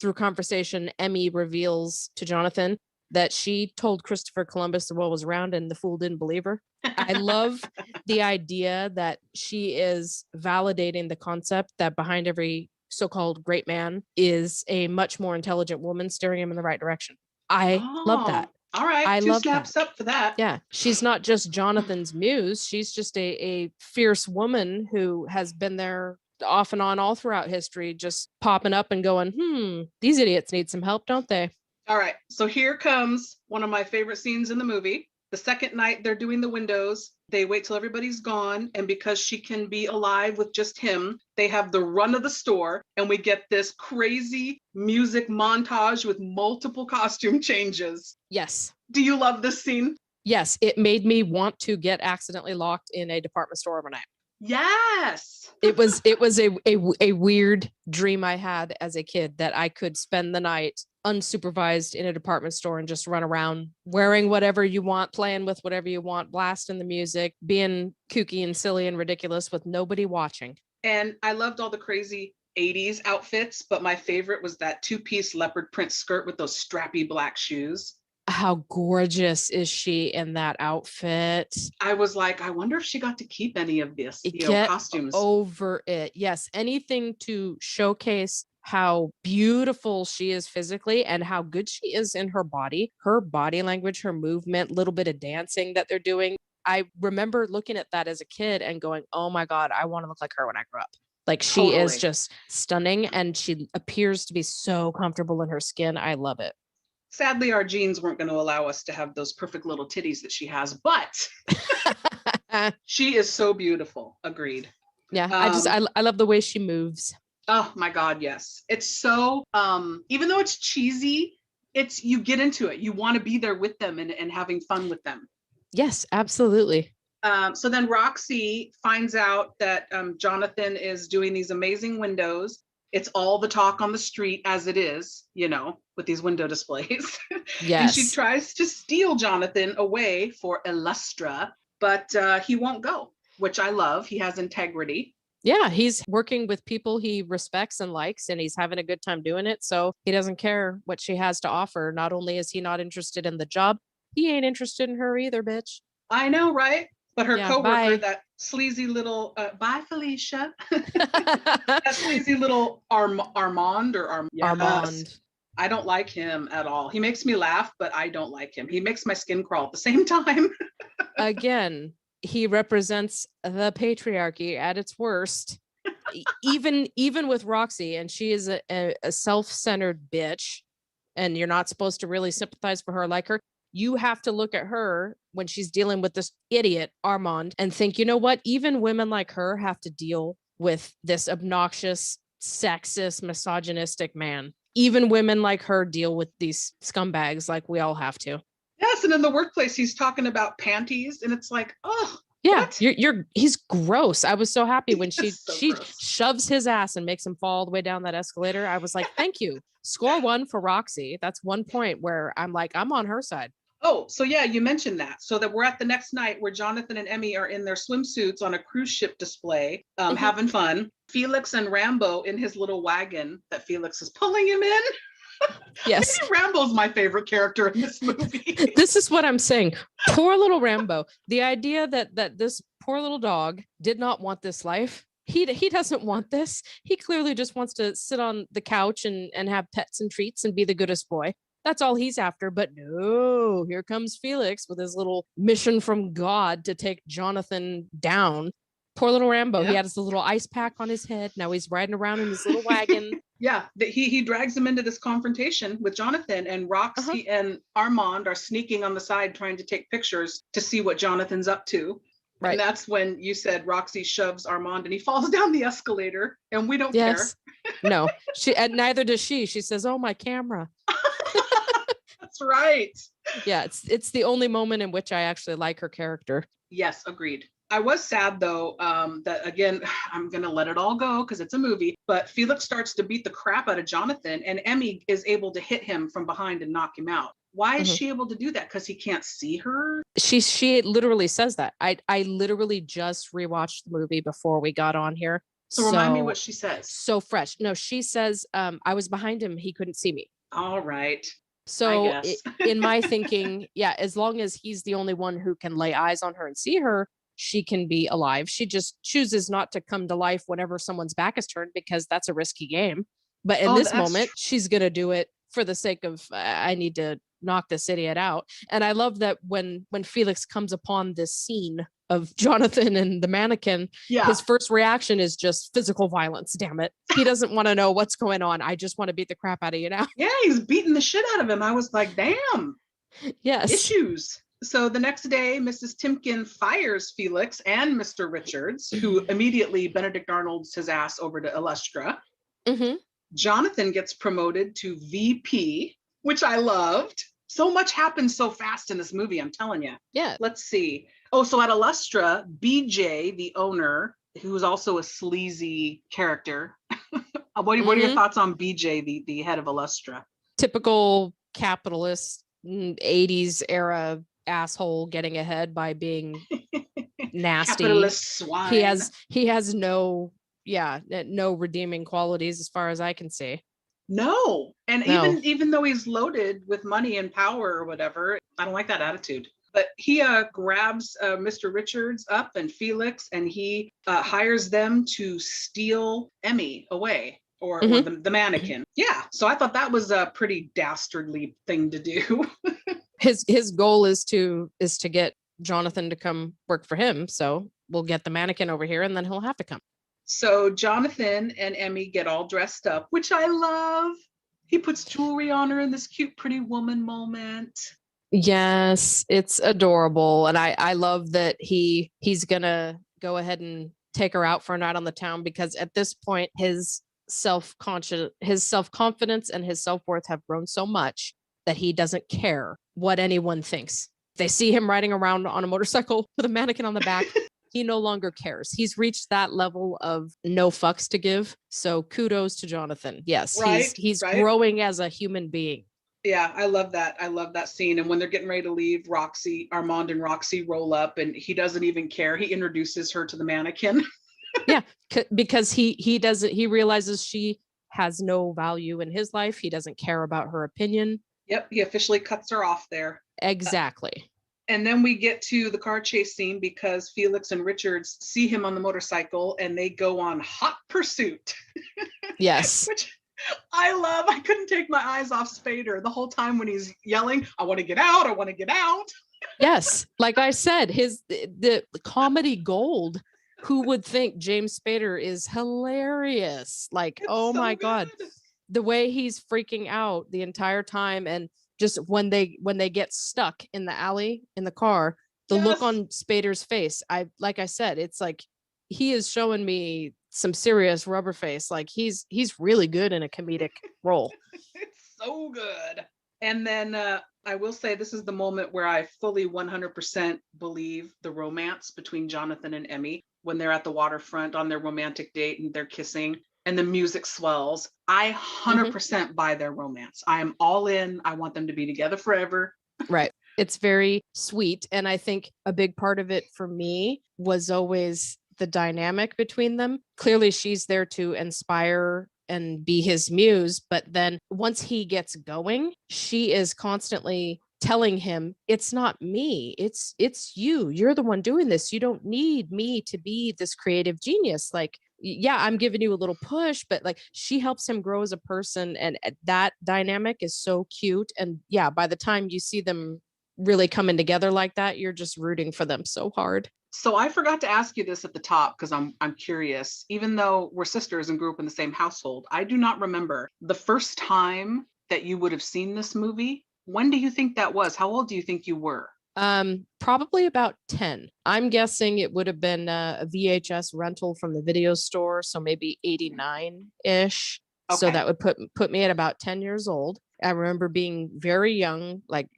through conversation, Emmy reveals to Jonathan that she told Christopher Columbus the world was round and the fool didn't believe her. I love the idea that she is validating the concept that behind every so-called great man is a much more intelligent woman steering him in the right direction. I love that. All right. I love snaps up for that. Yeah. She's not just Jonathan's muse. She's just a fierce woman who has been there off and on all throughout history, just popping up and going, these idiots need some help, don't they? All right. So here comes one of my favorite scenes in the movie. The second night they're doing the windows, they wait till everybody's gone. And because she can be alive with just him, they have the run of the store. And we get this crazy music montage with multiple costume changes. Yes. Do you love this scene? Yes. It made me want to get accidentally locked in a department store overnight. Yes. It was a weird dream I had as a kid that I could spend the night unsupervised in a department store and just run around wearing whatever you want, playing with whatever you want, blasting the music, being kooky and silly and ridiculous with nobody watching. And I loved all the crazy 80s outfits, but my favorite was that two-piece leopard print skirt with those strappy black shoes. How gorgeous is she in that outfit? I was like, I wonder if she got to keep any of this, costumes. Over it. Yes. Anything to showcase how beautiful she is physically and how good she is in her body language, her movement, little bit of dancing that they're doing. I remember looking at that as a kid and going, oh my God, I want to look like her when I grow up. Like she is just stunning and she appears to be so comfortable in her skin. I love it. Sadly, our genes weren't going to allow us to have those perfect little titties that she has, but she is so beautiful. Agreed. Yeah, I love the way she moves. Oh my God, yes. It's so, even though it's cheesy, you get into it. You want to be there with them and having fun with them. Yes, absolutely. So then Roxy finds out that Jonathan is doing these amazing windows. It's all the talk on the street as it is, with these window displays. Yes. And she tries to steal Jonathan away for Illustra, but he won't go, which I love. He has integrity. Yeah, he's working with people he respects and likes, and he's having a good time doing it. So he doesn't care what she has to offer. Not only is he not interested in the job, he ain't interested in her either, bitch. I know, right? But her coworker, bye. that sleazy little, bye, Felicia. That sleazy little Armand or Armand. I don't like him at all. He makes me laugh, but I don't like him. He makes my skin crawl at the same time. Again, he represents the patriarchy at its worst. Even with Roxy, and she is a self-centered bitch, and you're not supposed to really sympathize for her, like her. You have to look at her when she's dealing with this idiot Armand and think, you know what? Even women like her have to deal with this obnoxious, sexist, misogynistic man. Even women like her deal with these scumbags like we all have to. Yes, and in the workplace, he's talking about panties, and it's like, oh, Yeah, What? he's gross. I was so happy when she So she gross. shoves his ass and makes him fall all the way down that escalator. I was like, thank you. Score 1 for Roxy. That's 1 point where I'm like, I'm on her side. Oh, so yeah, you mentioned that. So that we're at the next night where Jonathan and Emmy are in their swimsuits on a cruise ship display, having fun. Felix and Rambo in his little wagon that Felix is pulling him in. Yes. Maybe Rambo's my favorite character in this movie. This is what I'm saying. Poor little Rambo. The idea that this poor little dog did not want this life. He doesn't want this. He clearly just wants to sit on the couch and have pets and treats and be the goodest boy. That's all he's after. But no, here comes Felix with his little mission from God to take Jonathan down. Poor little Rambo. He had his little ice pack on his head. Now he's riding around in his little wagon. Yeah, he drags him into this confrontation with Jonathan, and Roxy and Armand are sneaking on the side trying to take pictures to see what Jonathan's up to. Right. And that's when you said Roxy shoves Armand and he falls down the escalator, and we don't care. No, and neither does she. She says, "Oh, my camera." That's right. Yeah, it's the only moment in which I actually like her character. Yes, agreed. I was sad though, that again, I'm going to let it all go because it's a movie, but Felix starts to beat the crap out of Jonathan and Emmy is able to hit him from behind and knock him out. Why is she able to do that? Because he can't see her? She literally says that. I literally just rewatched the movie before we got on here. So remind me what she says. So fresh. No, she says, I was behind him. He couldn't see me. All right. So in my thinking, yeah, as long as he's the only one who can lay eyes on her and see her, she can be alive. She just chooses not to come to life whenever someone's back is turned because that's a risky game. But in this moment, she's going to do it for the sake of, I need to knock this idiot out. And I love that when Felix comes upon this scene of Jonathan and the mannequin, his first reaction is just physical violence. Damn it. He doesn't want to know what's going on. I just want to beat the crap out of you now. Yeah, he's beating the shit out of him. I was like, damn. Yes. Issues. So the next day, Mrs. Timken fires Felix and Mr. Richards, who immediately Benedict Arnold's his ass over to Illustra. Jonathan gets promoted to VP, which I loved. So much happened so fast in this movie, I'm telling you. Yeah. Let's see. Oh, so at Illustra, BJ, the owner, who is also a sleazy character. What are your thoughts on BJ, the head of Illustra? Typical capitalist 80s era asshole getting ahead by being nasty. Capitalist swine. He has no redeeming qualities as far as I can see. No. And even though he's loaded with money and power or whatever, I don't like that attitude. But he grabs Mr. Richards up and Felix, and he hires them to steal Emmy away, or the mannequin. Yeah. So I thought that was a pretty dastardly thing to do. His goal is to get Jonathan to come work for him. So we'll get the mannequin over here and then he'll have to come. So Jonathan and Emmy get all dressed up, which I love. He puts jewelry on her in this cute, pretty woman moment. Yes, it's adorable. And I love that he's going to go ahead and take her out for a night on the town, because at this point, his self-confidence and his self-worth have grown so much that he doesn't care what anyone thinks. They see him riding around on a motorcycle with a mannequin on the back. He no longer cares. He's reached that level of no fucks to give. So kudos to Jonathan. Yes, he's growing as a human being. Yeah, I love that. I love that scene. And when they're getting ready to leave, Armand and Roxy roll up, and he doesn't even care. He introduces her to the mannequin. Yeah, because he realizes she has no value in his life. He doesn't care about her opinion. Yep, he officially cuts her off there. Exactly. And then we get to the car chase scene because Felix and Richards see him on the motorcycle and they go on hot pursuit. Yes. Which I love. I couldn't take my eyes off Spader the whole time when he's yelling, I want to get out, I want to get out. Yes. Like I said, the comedy gold. Who would think James Spader is hilarious? Like, oh my God. The way he's freaking out the entire time, and just when they get stuck in the alley in the car, the look on Spader's face, like I said, it's like he is showing me some serious rubber face. Like he's really good in a comedic role. It's so good. And then I will say this is the moment where I fully 100% believe the romance between Jonathan and Emmy when they're at the waterfront on their romantic date and they're kissing and the music swells. I 100% buy their romance. I am all in. I want them to be together forever. Right. It's very sweet. And I think a big part of it for me was always the dynamic between them. Clearly, she's there to inspire and be his muse. But then once he gets going, she is constantly telling him, it's not me, it's you. You're the one doing this. You don't need me to be this creative genius. Like, yeah, I'm giving you a little push, but like she helps him grow as a person. And that dynamic is so cute. And yeah, by the time you see them really coming together like that, you're just rooting for them so hard. So I forgot to ask you this at the top because I'm curious. Even though we're sisters and grew up in the same household, I do not remember the first time that you would have seen this movie. When do you think that was? How old do you think you were? Probably about 10. I'm guessing it would have been a VHS rental from the video store, so maybe 89-ish. Okay. So that would put me at about 10 years old. I remember being very young, like,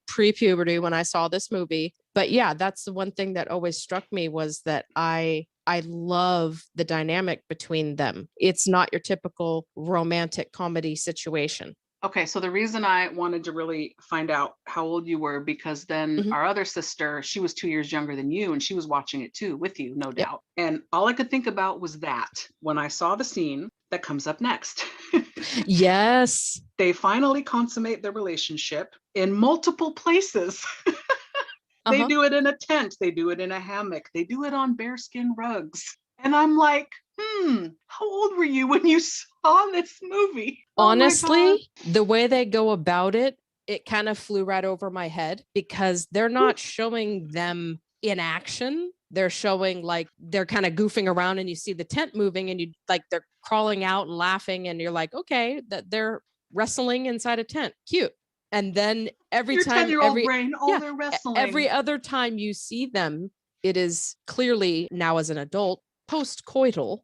pre-puberty when I saw this movie. But yeah, that's the one thing that always struck me was that I love the dynamic between them. It's not your typical romantic comedy situation. Okay, so the reason I wanted to really find out how old you were, because then our other sister, she was 2 years younger than you, and she was watching it too with you, no doubt. And all I could think about was that when I saw the scene that comes up next. Yes. They finally consummate their relationship in multiple places. They do it in a tent. They do it in a hammock. They do it on bearskin rugs. And I'm like, how old were you when you saw this movie? Honestly, the way they go about it, it kind of flew right over my head because they're not showing them in action. They're showing like they're kind of goofing around and you see the tent moving and you like they're crawling out and laughing and you're like, okay, that they're wrestling inside a tent. Cute. And then every Your time, 10-year-old brain, they're wrestling. every other time you see them, it is clearly now as an adult, post-coital.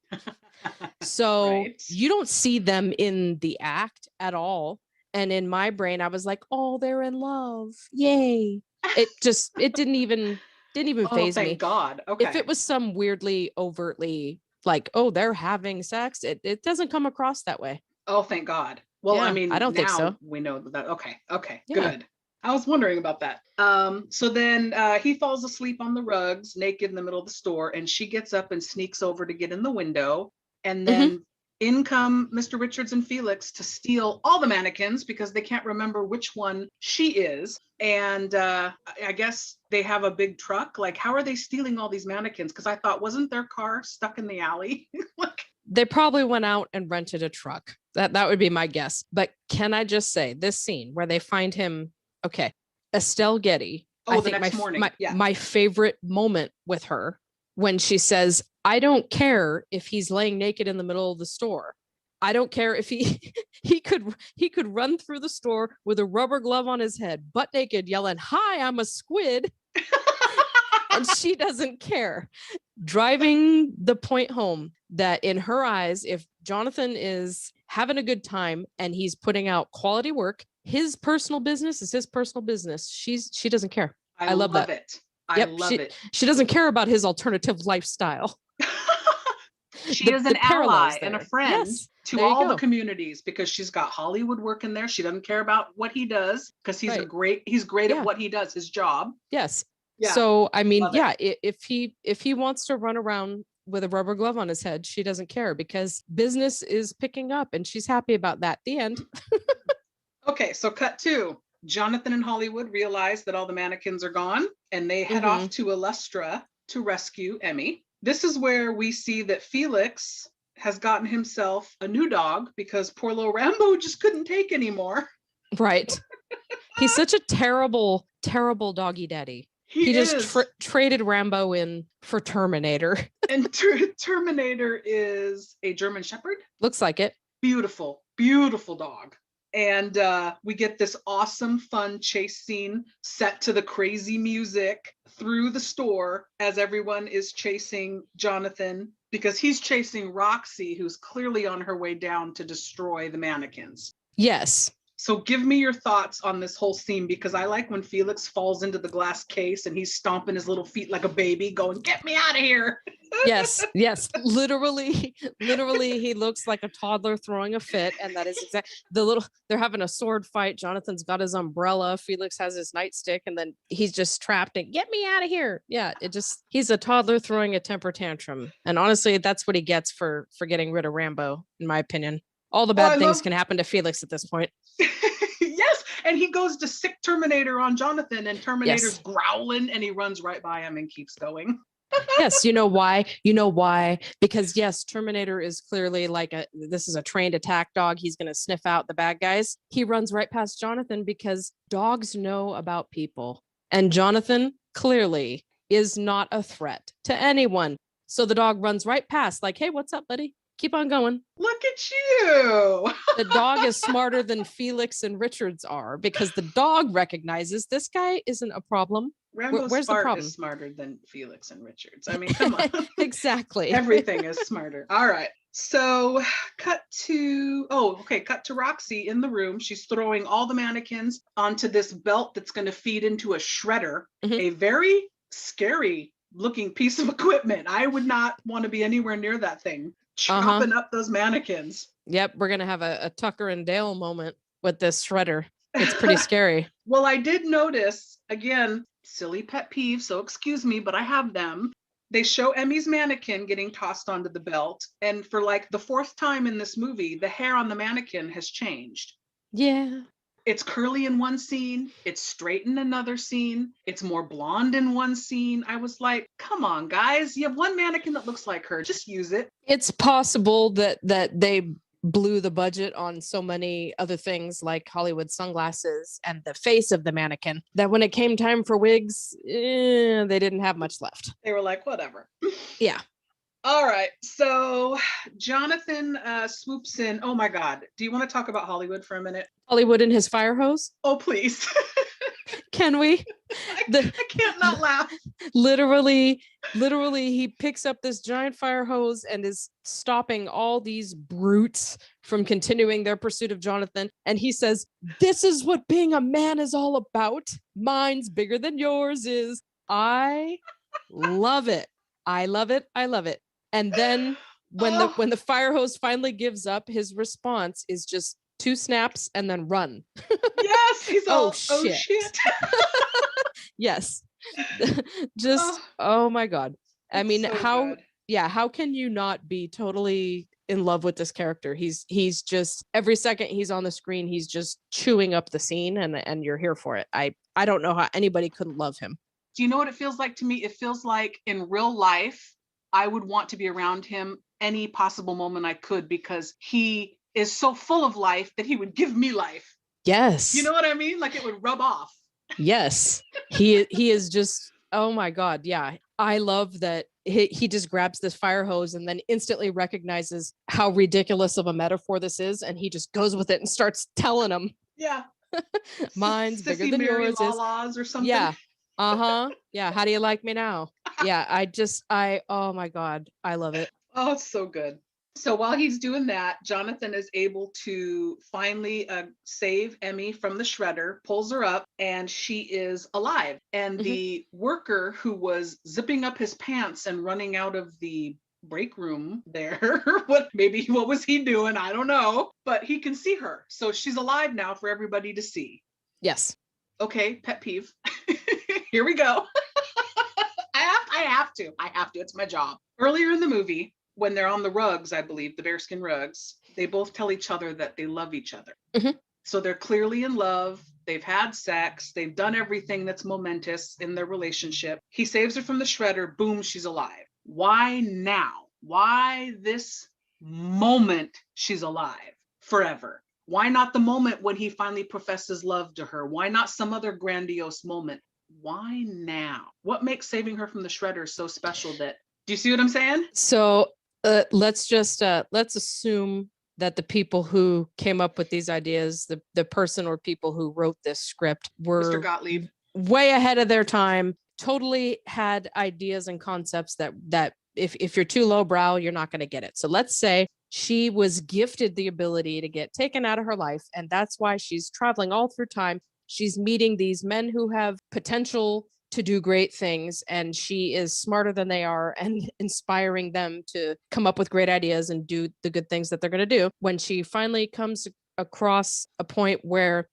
So you don't see them in the act at all. And in my brain, I was like, oh, they're in love. Yay. It didn't even faze me. Thank God. Okay. If it was some weirdly overtly like, oh, they're having sex, it doesn't come across that way. Oh, thank God. Well, Yeah, I mean, I don't think so. We know that. Okay, Yeah. good. I was wondering about that. So then he falls asleep on the rugs, naked in the middle of the store, and she gets up and sneaks over to get in the window. And then in come Mr. Richards and Felix to steal all the mannequins because they can't remember which one she is. And I guess they have a big truck. Like, how are they stealing all these mannequins? Because I thought, wasn't their car stuck in the alley? They probably went out and rented a truck. That would be my guess. But can I just say this scene where they find him? Okay, Estelle Getty. Oh, the next morning. My favorite moment with her when she says, I don't care if he's laying naked in the middle of the store. I don't care if he could run through the store with a rubber glove on his head, butt naked, yelling, hi, I'm a squid. And she doesn't care. Driving the point home that in her eyes, if Jonathan is having a good time and he's putting out quality work, his personal business is his personal business. She doesn't care. I love that. It. I love it. She doesn't care about his alternative lifestyle. She is an ally and a friend to all go. The communities because she's got Hollywood working there. She doesn't care about what he does because he's great at what he does, his job. Yes. Yeah. So I mean, if he wants to run around with a rubber glove on his head, she doesn't care because business is picking up and she's happy about that. The end. Okay, so cut to Jonathan and Hollywood realize that all the mannequins are gone and they head off to Illustra to rescue Emmy. This is where we see that Felix has gotten himself a new dog because poor little Rambo just couldn't take anymore. Right. He's such a terrible, terrible doggy daddy. He just traded Rambo in for Terminator. And Terminator is a German Shepherd. Looks like it. Beautiful, beautiful dog. And we get this awesome, fun chase scene set to the crazy music through the store as everyone is chasing Jonathan because he's chasing Roxy, who's clearly on her way down to destroy the mannequins. Yes. So give me your thoughts on this whole scene, because I like when Felix falls into the glass case and he's stomping his little feet like a baby going, get me out of here. Yes. Literally, he looks like a toddler throwing a fit. And that is exactly they're having a sword fight. Jonathan's got his umbrella. Felix has his nightstick, and then he's just trapped and get me out of here. Yeah. He's a toddler throwing a temper tantrum. And honestly, that's what he gets for getting rid of Rambo, in my opinion. All the bad things can happen to Felix at this point. Yes. And he goes to sick Terminator on Jonathan, and Terminator's growling, and he runs right by him and keeps going. Yes. You know why? Because yes, Terminator is clearly like this is a trained attack dog. He's going to sniff out the bad guys. He runs right past Jonathan because dogs know about people. And Jonathan clearly is not a threat to anyone. So the dog runs right past like, hey, what's up, buddy? Keep on going. Look at you. The dog is smarter than Felix and Richards are, because the dog recognizes this guy isn't a problem. Rambo's Where's the problem? Is smarter than Felix and Richards. I mean, come on. Exactly. Everything is smarter. All right. So cut to Roxy in the room. She's throwing all the mannequins onto this belt that's going to feed into a shredder, a very scary looking piece of equipment. I would not want to be anywhere near that thing, chopping up those mannequins. Yep. We're going to have a Tucker and Dale moment with this shredder. It's pretty scary. Well, I did notice, again, silly pet peeve, so excuse me, but I have them. They show Emmy's mannequin getting tossed onto the belt. And for like the fourth time in this movie, the hair on the mannequin has changed. Yeah. It's curly in one scene. It's straight in another scene. It's more blonde in one scene. I was like, come on, guys. You have one mannequin that looks like her. Just use it. It's possible that they blew the budget on so many other things like Hollywood sunglasses and the face of the mannequin that when it came time for wigs, they didn't have much left. They were like, whatever. Yeah. All right. So Jonathan swoops in. Oh my God. Do you want to talk about Hollywood for a minute? Hollywood and his fire hose? Oh, please. Can we? I can't not laugh. Literally, he picks up this giant fire hose and is stopping all these brutes from continuing their pursuit of Jonathan. And he says, this is what being a man is all about. Mine's bigger than yours is. I love it. I love it. And then when the fire hose finally gives up, his response is just 2 snaps and then run. Yes, he's all, oh shit. Yes. Just, oh my God. I mean, so how can you not be totally in love with this character? He's just, every second he's on the screen, he's just chewing up the scene, and you're here for it. I don't know how anybody couldn't love him. Do you know what it feels like to me? It feels like in real life, I would want to be around him any possible moment I could, because he is so full of life that he would give me life. Yes. You know what I mean? Like it would rub off. Yes. He is just, oh my God. Yeah. I love that he just grabs this fire hose and then instantly recognizes how ridiculous of a metaphor this is. And he just goes with it and starts telling him. Yeah. Mine's bigger than yours is. Or something. Yeah. Yeah. How do you like me now? Yeah. Oh my God. I love it. Oh, it's so good. So while he's doing that, Jonathan is able to finally save Emmy from the shredder, pulls her up, and she is alive. And the worker who was zipping up his pants and running out of the break room there, what was he doing? I don't know. But he can see her. So she's alive now for everybody to see. Yes. Okay, pet peeve. Here we go. I have to. It's my job. Earlier in the movie, when they're on the rugs, I believe, the bearskin rugs, they both tell each other that they love each other. So they're clearly in love. They've had sex. They've done everything that's momentous in their relationship. He saves her from the shredder. Boom, she's alive. Why now? Why this moment she's alive forever? Why not the moment when he finally professes love to her? Why not some other grandiose moment? Why now? What makes saving her from the shredder so special? Do you see what I'm saying? So let's assume that the people who came up with these ideas, the person or people who wrote this script, were Mr. Gottlieb, way ahead of their time, totally had ideas and concepts that if you're too lowbrow, you're not going to get it. So let's say She was gifted the ability to get taken out of her life. And that's why she's traveling all through time. She's meeting these men who have potential to do great things. And she is smarter than they are and inspiring them to come up with great ideas and do the good things that they're going to do. When she finally comes across a point where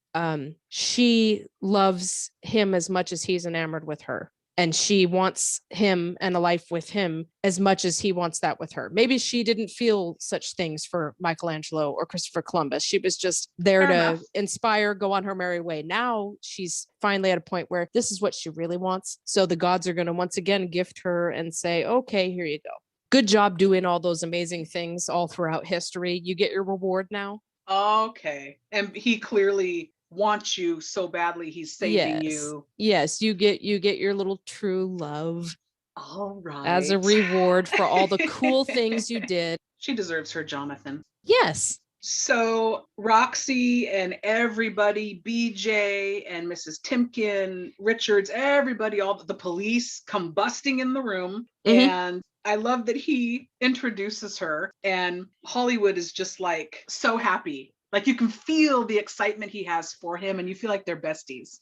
she loves him as much as he's enamored with her. And she wants him and a life with him as much as he wants that with her. Maybe she didn't feel such things for Michelangelo or Christopher Columbus. She was just there Fair to enough. inspire, go on her merry way. Now she's finally at a point where this is what she really wants. So the gods are going to once again gift her and say, okay, here you go. Good job doing all those amazing things all throughout history. You get your reward now. Okay. And he clearly wants you so badly, he's saving you. Yes, you get your little true love All right. as a reward for all the cool things you did. She deserves her Jonathan. Yes. So Roxy and everybody, BJ and Mrs. Timken, Richards, everybody, all the police come busting in the room. Mhm. And I love that he introduces her, and Hollywood is just like so happy. Like you can feel the excitement he has for him, and you feel like they're besties.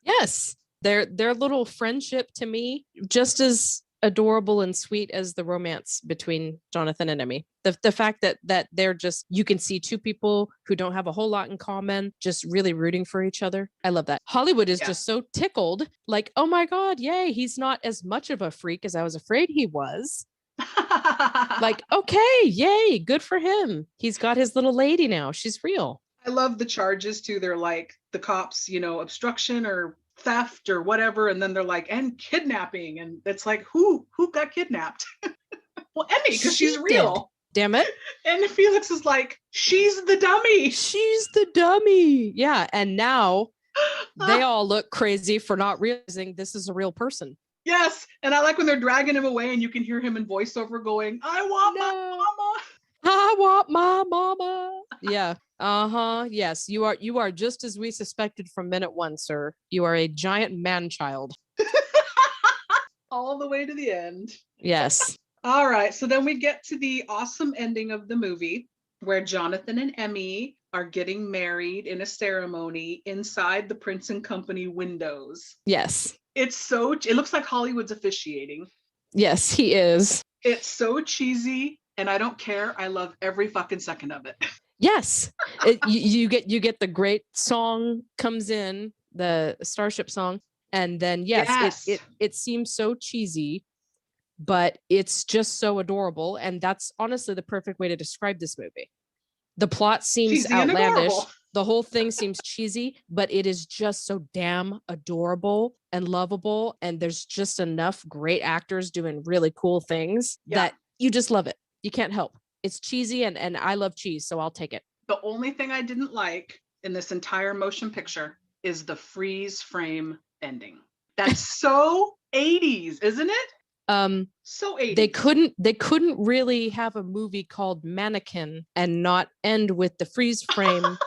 Yes. Their little friendship to me, just as adorable and sweet as the romance between Jonathan and Emmy. The fact that they're just, you can see two people who don't have a whole lot in common, just really rooting for each other. I love that. Hollywood is just so tickled, like, oh my God, yay, he's not as much of a freak as I was afraid he was. Like, okay, yay, good for him. He's got his little lady now. She's real. I love the charges too. They're like the cops, obstruction or theft or whatever, and then they're like, and kidnapping, and it's like, who got kidnapped? Well, Emmy, because she's real. Damn it. And Felix is like, she's the dummy. She's the dummy. Yeah, and now they all look crazy for not realizing this is a real person. Yes, and I like when they're dragging him away and you can hear him in voiceover going, I want my mama. I want my mama. Yeah. Yes, you are just as we suspected from minute one, sir. You are a giant man-child. All the way to the end. Yes. All right, so then we get to the awesome ending of the movie where Jonathan and Emmy are getting married in a ceremony inside the Prince and Company windows. Yes. It looks like Hollywood's officiating. Yes, he is. It's so cheesy, and I don't care. I love every fucking second of it. Yes. You get the great song comes in, the Starship song, and then it seems so cheesy, but it's just so adorable, and that's honestly the perfect way to describe this movie. The plot seems Cheesy outlandish. and The whole thing seems cheesy, but it is just so damn adorable and lovable. And there's just enough great actors doing really cool things that you just love it. You can't help. It's cheesy and I love cheese, so I'll take it. The only thing I didn't like in this entire motion picture is the freeze frame ending. That's so 80s, isn't it? So 80s. They couldn't really have a movie called Mannequin and not end with the freeze frame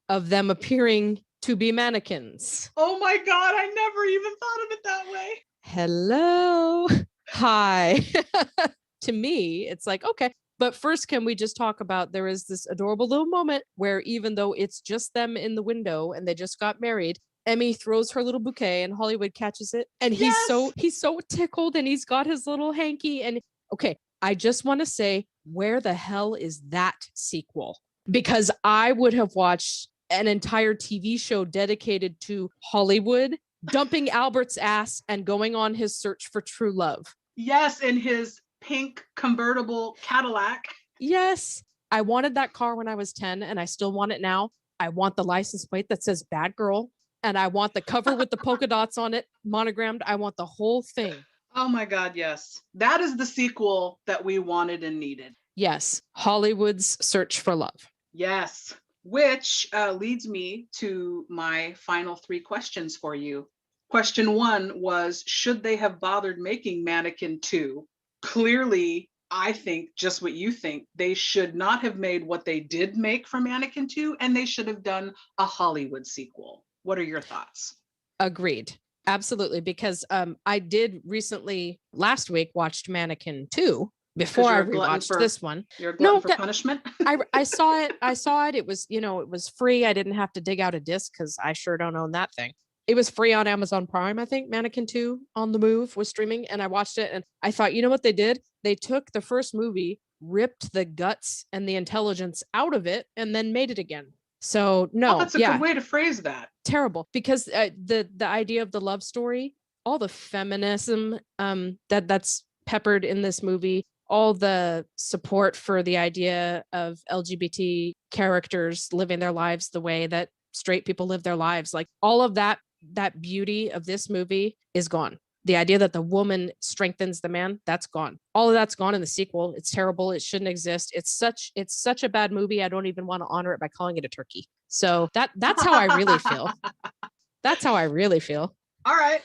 of them appearing to be mannequins. Oh my God, I never even thought of it that way. Hello. Hi. To me, it's like, okay. But first, can we just talk about, there is this adorable little moment where even though it's just them in the window and they just got married, Emmy throws her little bouquet and Hollywood catches it. And he's so tickled and he's got his little hanky. And okay, I just want to say, where the hell is that sequel? Because I would have watched an entire TV show dedicated to Hollywood dumping Albert's ass and going on his search for true love. Yes, in his pink convertible Cadillac. Yes. I wanted that car when I was 10 and I still want it now. I want the license plate that says bad girl. And I want the cover with the polka dots on it, monogrammed. I want the whole thing. Oh my God, yes. That is the sequel that we wanted and needed. Yes. Hollywood's Search for Love. Yes. Which leads me to my final 3 questions for you. Question 1 was, should they have bothered making Mannequin 2? Clearly, I think just what you think. They should not have made what they did make for Mannequin 2, and they should have done a Hollywood sequel. What are your thoughts? Agreed. Absolutely. Because I did recently, last week, watched Mannequin 2. before I you're a glutton rewatched for- this one. You're a glutton No, for that- punishment. I saw it. I saw it. It was, it was free. I didn't have to dig out a disc because I sure don't own that thing. It was free on Amazon Prime, I think. Mannequin 2 on the Move was streaming, and I watched it and I thought, you know what they did? They took the first movie, ripped the guts and the intelligence out of it, and then made it again. So no, That's a good way to phrase that. terrible, because the idea of the love story, all the feminism that's peppered in this movie, all the support for the idea of LGBT characters living their lives the way that straight people live their lives, like all of that beauty of this movie is gone. The idea that the woman strengthens the man, that's gone. All of that's gone in the sequel. It's terrible. It shouldn't exist. It's such a bad movie. I don't even want to honor it by calling it a turkey. So that's how I really feel. That's how I really feel. All right.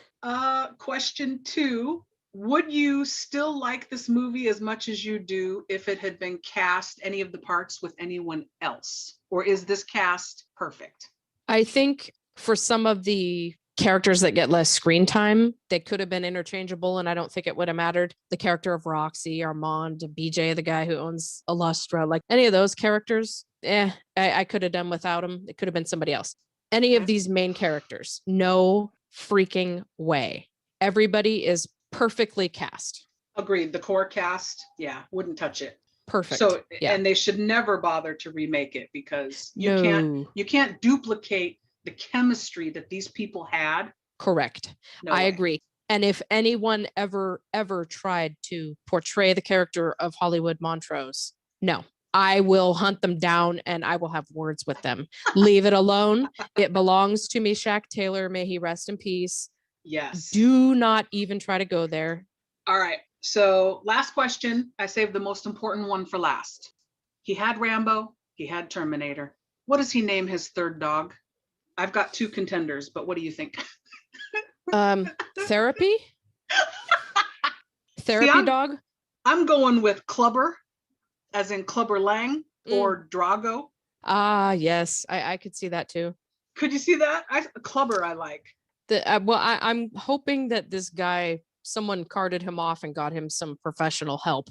Question 2. Would you still like this movie as much as you do if it had been cast any of the parts with anyone else? Or is this cast perfect? I think for some of the characters that get less screen time, they could have been interchangeable, and I don't think it would have mattered. The character of Roxy, Armand, BJ, the guy who owns Illustra, like any of those characters, I could have done without them. It could have been somebody else. Any of these main characters, no freaking way. Everybody is perfectly cast. Agreed. The core cast, wouldn't touch it. Perfect. So, yeah. and they should never bother to remake it because you can't duplicate the chemistry that these people had. Correct. No I way. agree. And if anyone ever tried to portray the character of Hollywood Montrose, no, I will hunt them down and I will have words with them. Leave it alone. It belongs to Meshach Taylor. May he rest in peace. Yes. Do not even try to go there. All right. So last question. I saved the most important one for last. He had Rambo. He had Terminator. What does he name his third dog? I've got 2 contenders, but what do you think? Therapy? Therapy dog? I'm going with Clubber, as in Clubber Lang, or Drago. Ah, yes. I could see that too. Could you see that? Clubber I like. I'm hoping that this guy, someone carted him off and got him some professional help.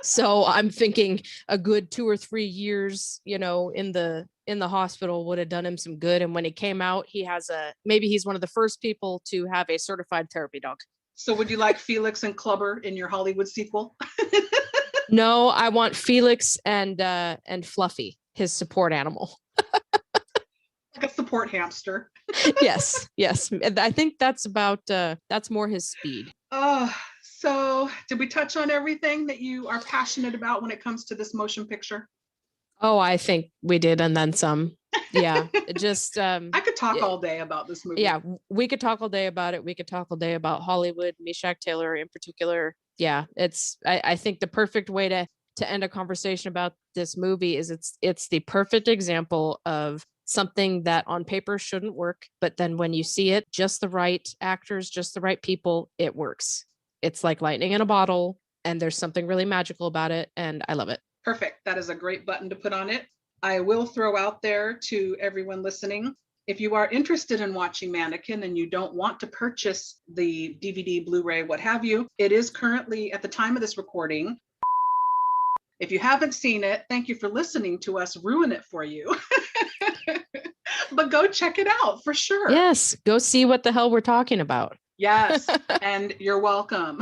So I'm thinking a good 2 or 3 years, in the hospital would have done him some good. And when he came out, maybe he's one of the first people to have a certified therapy dog. So would you like Felix and Clubber in your Hollywood sequel? No, I want Felix and Fluffy, his support animal. Like a support hamster. Yes. I think that's more his speed. So did we touch on everything that you are passionate about when it comes to this motion picture? Oh, I think we did, and then some. Yeah, just I could talk all day about this movie. Yeah, we could talk all day about it. We could talk all day about Hollywood, Meshach Taylor in particular. Yeah, I think the perfect way to end a conversation about this movie is it's the perfect example of something that on paper shouldn't work, but then when you see it, just the right actors, just the right people, it works. It's like lightning in a bottle, and there's something really magical about it, and I love it. Perfect. That is a great button to put on it. I will throw out there to everyone listening, if you are interested in watching Mannequin and you don't want to purchase the DVD, Blu-ray, what have you, it is currently, at the time of this recording, if you haven't seen it, thank you for listening to us ruin it for you. But go check it out for sure. Yes, go see what the hell we're talking about. Yes, and you're welcome.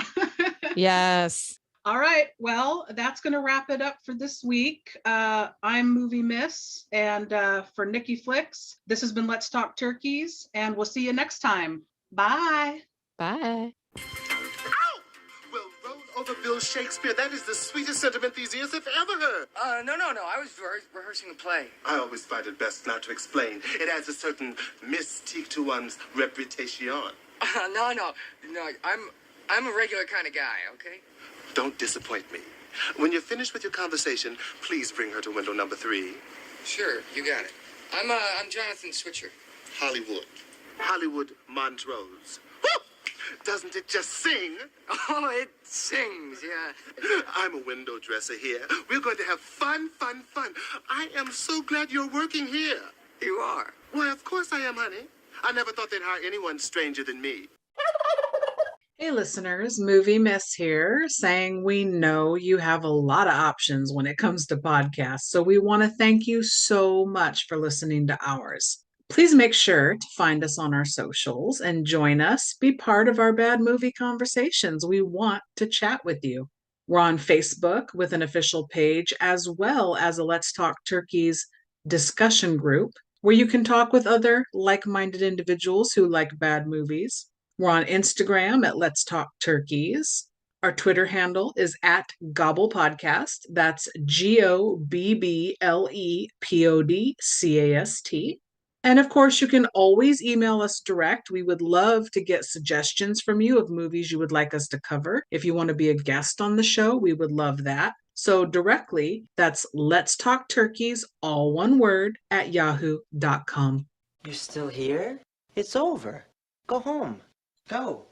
Yes. All right, well, that's going to wrap it up for this week. I'm Movie Miss, and for Nikki Flixx, this has been Let's Talk Turkeys, and we'll see you next time. Bye. Bye. Ow! Well, roll over Bill Shakespeare. That is the sweetest sentiment these ears have ever heard. No. I was rehearsing a play. I always find it best not to explain. It adds a certain mystique to one's reputation. No. I'm a regular kind of guy, okay? Don't disappoint me. When you're finished with your conversation, please bring her to window number 3. Sure, you got it. I'm Jonathan Switcher. Hollywood Montrose. Woo! Doesn't it just sing? Oh, it sings, yeah. I'm a window dresser here. We're going to have fun. I am so glad you're working here. You are. Why, of course I am, honey. I never thought they'd hire anyone stranger than me. Hey listeners, Movie Miss here, saying we know you have a lot of options when it comes to podcasts, so we want to thank you so much for listening to ours. Please make sure to find us on our socials and join us, be part of our bad movie conversations. We want to chat with you. We're on Facebook with an official page, as well as a Let's Talk Turkeys discussion group where you can talk with other like-minded individuals who like bad movies. We're on Instagram at Let's Talk Turkeys. Our Twitter handle is at Gobble Podcast. That's GOBBLEPODCAST. And of course, you can always email us direct. We would love to get suggestions from you of movies you would like us to cover. If you want to be a guest on the show, we would love that. So directly, that's Let's Talk Turkeys, all one word, at yahoo.com. You're still here? It's over. Go home. Go.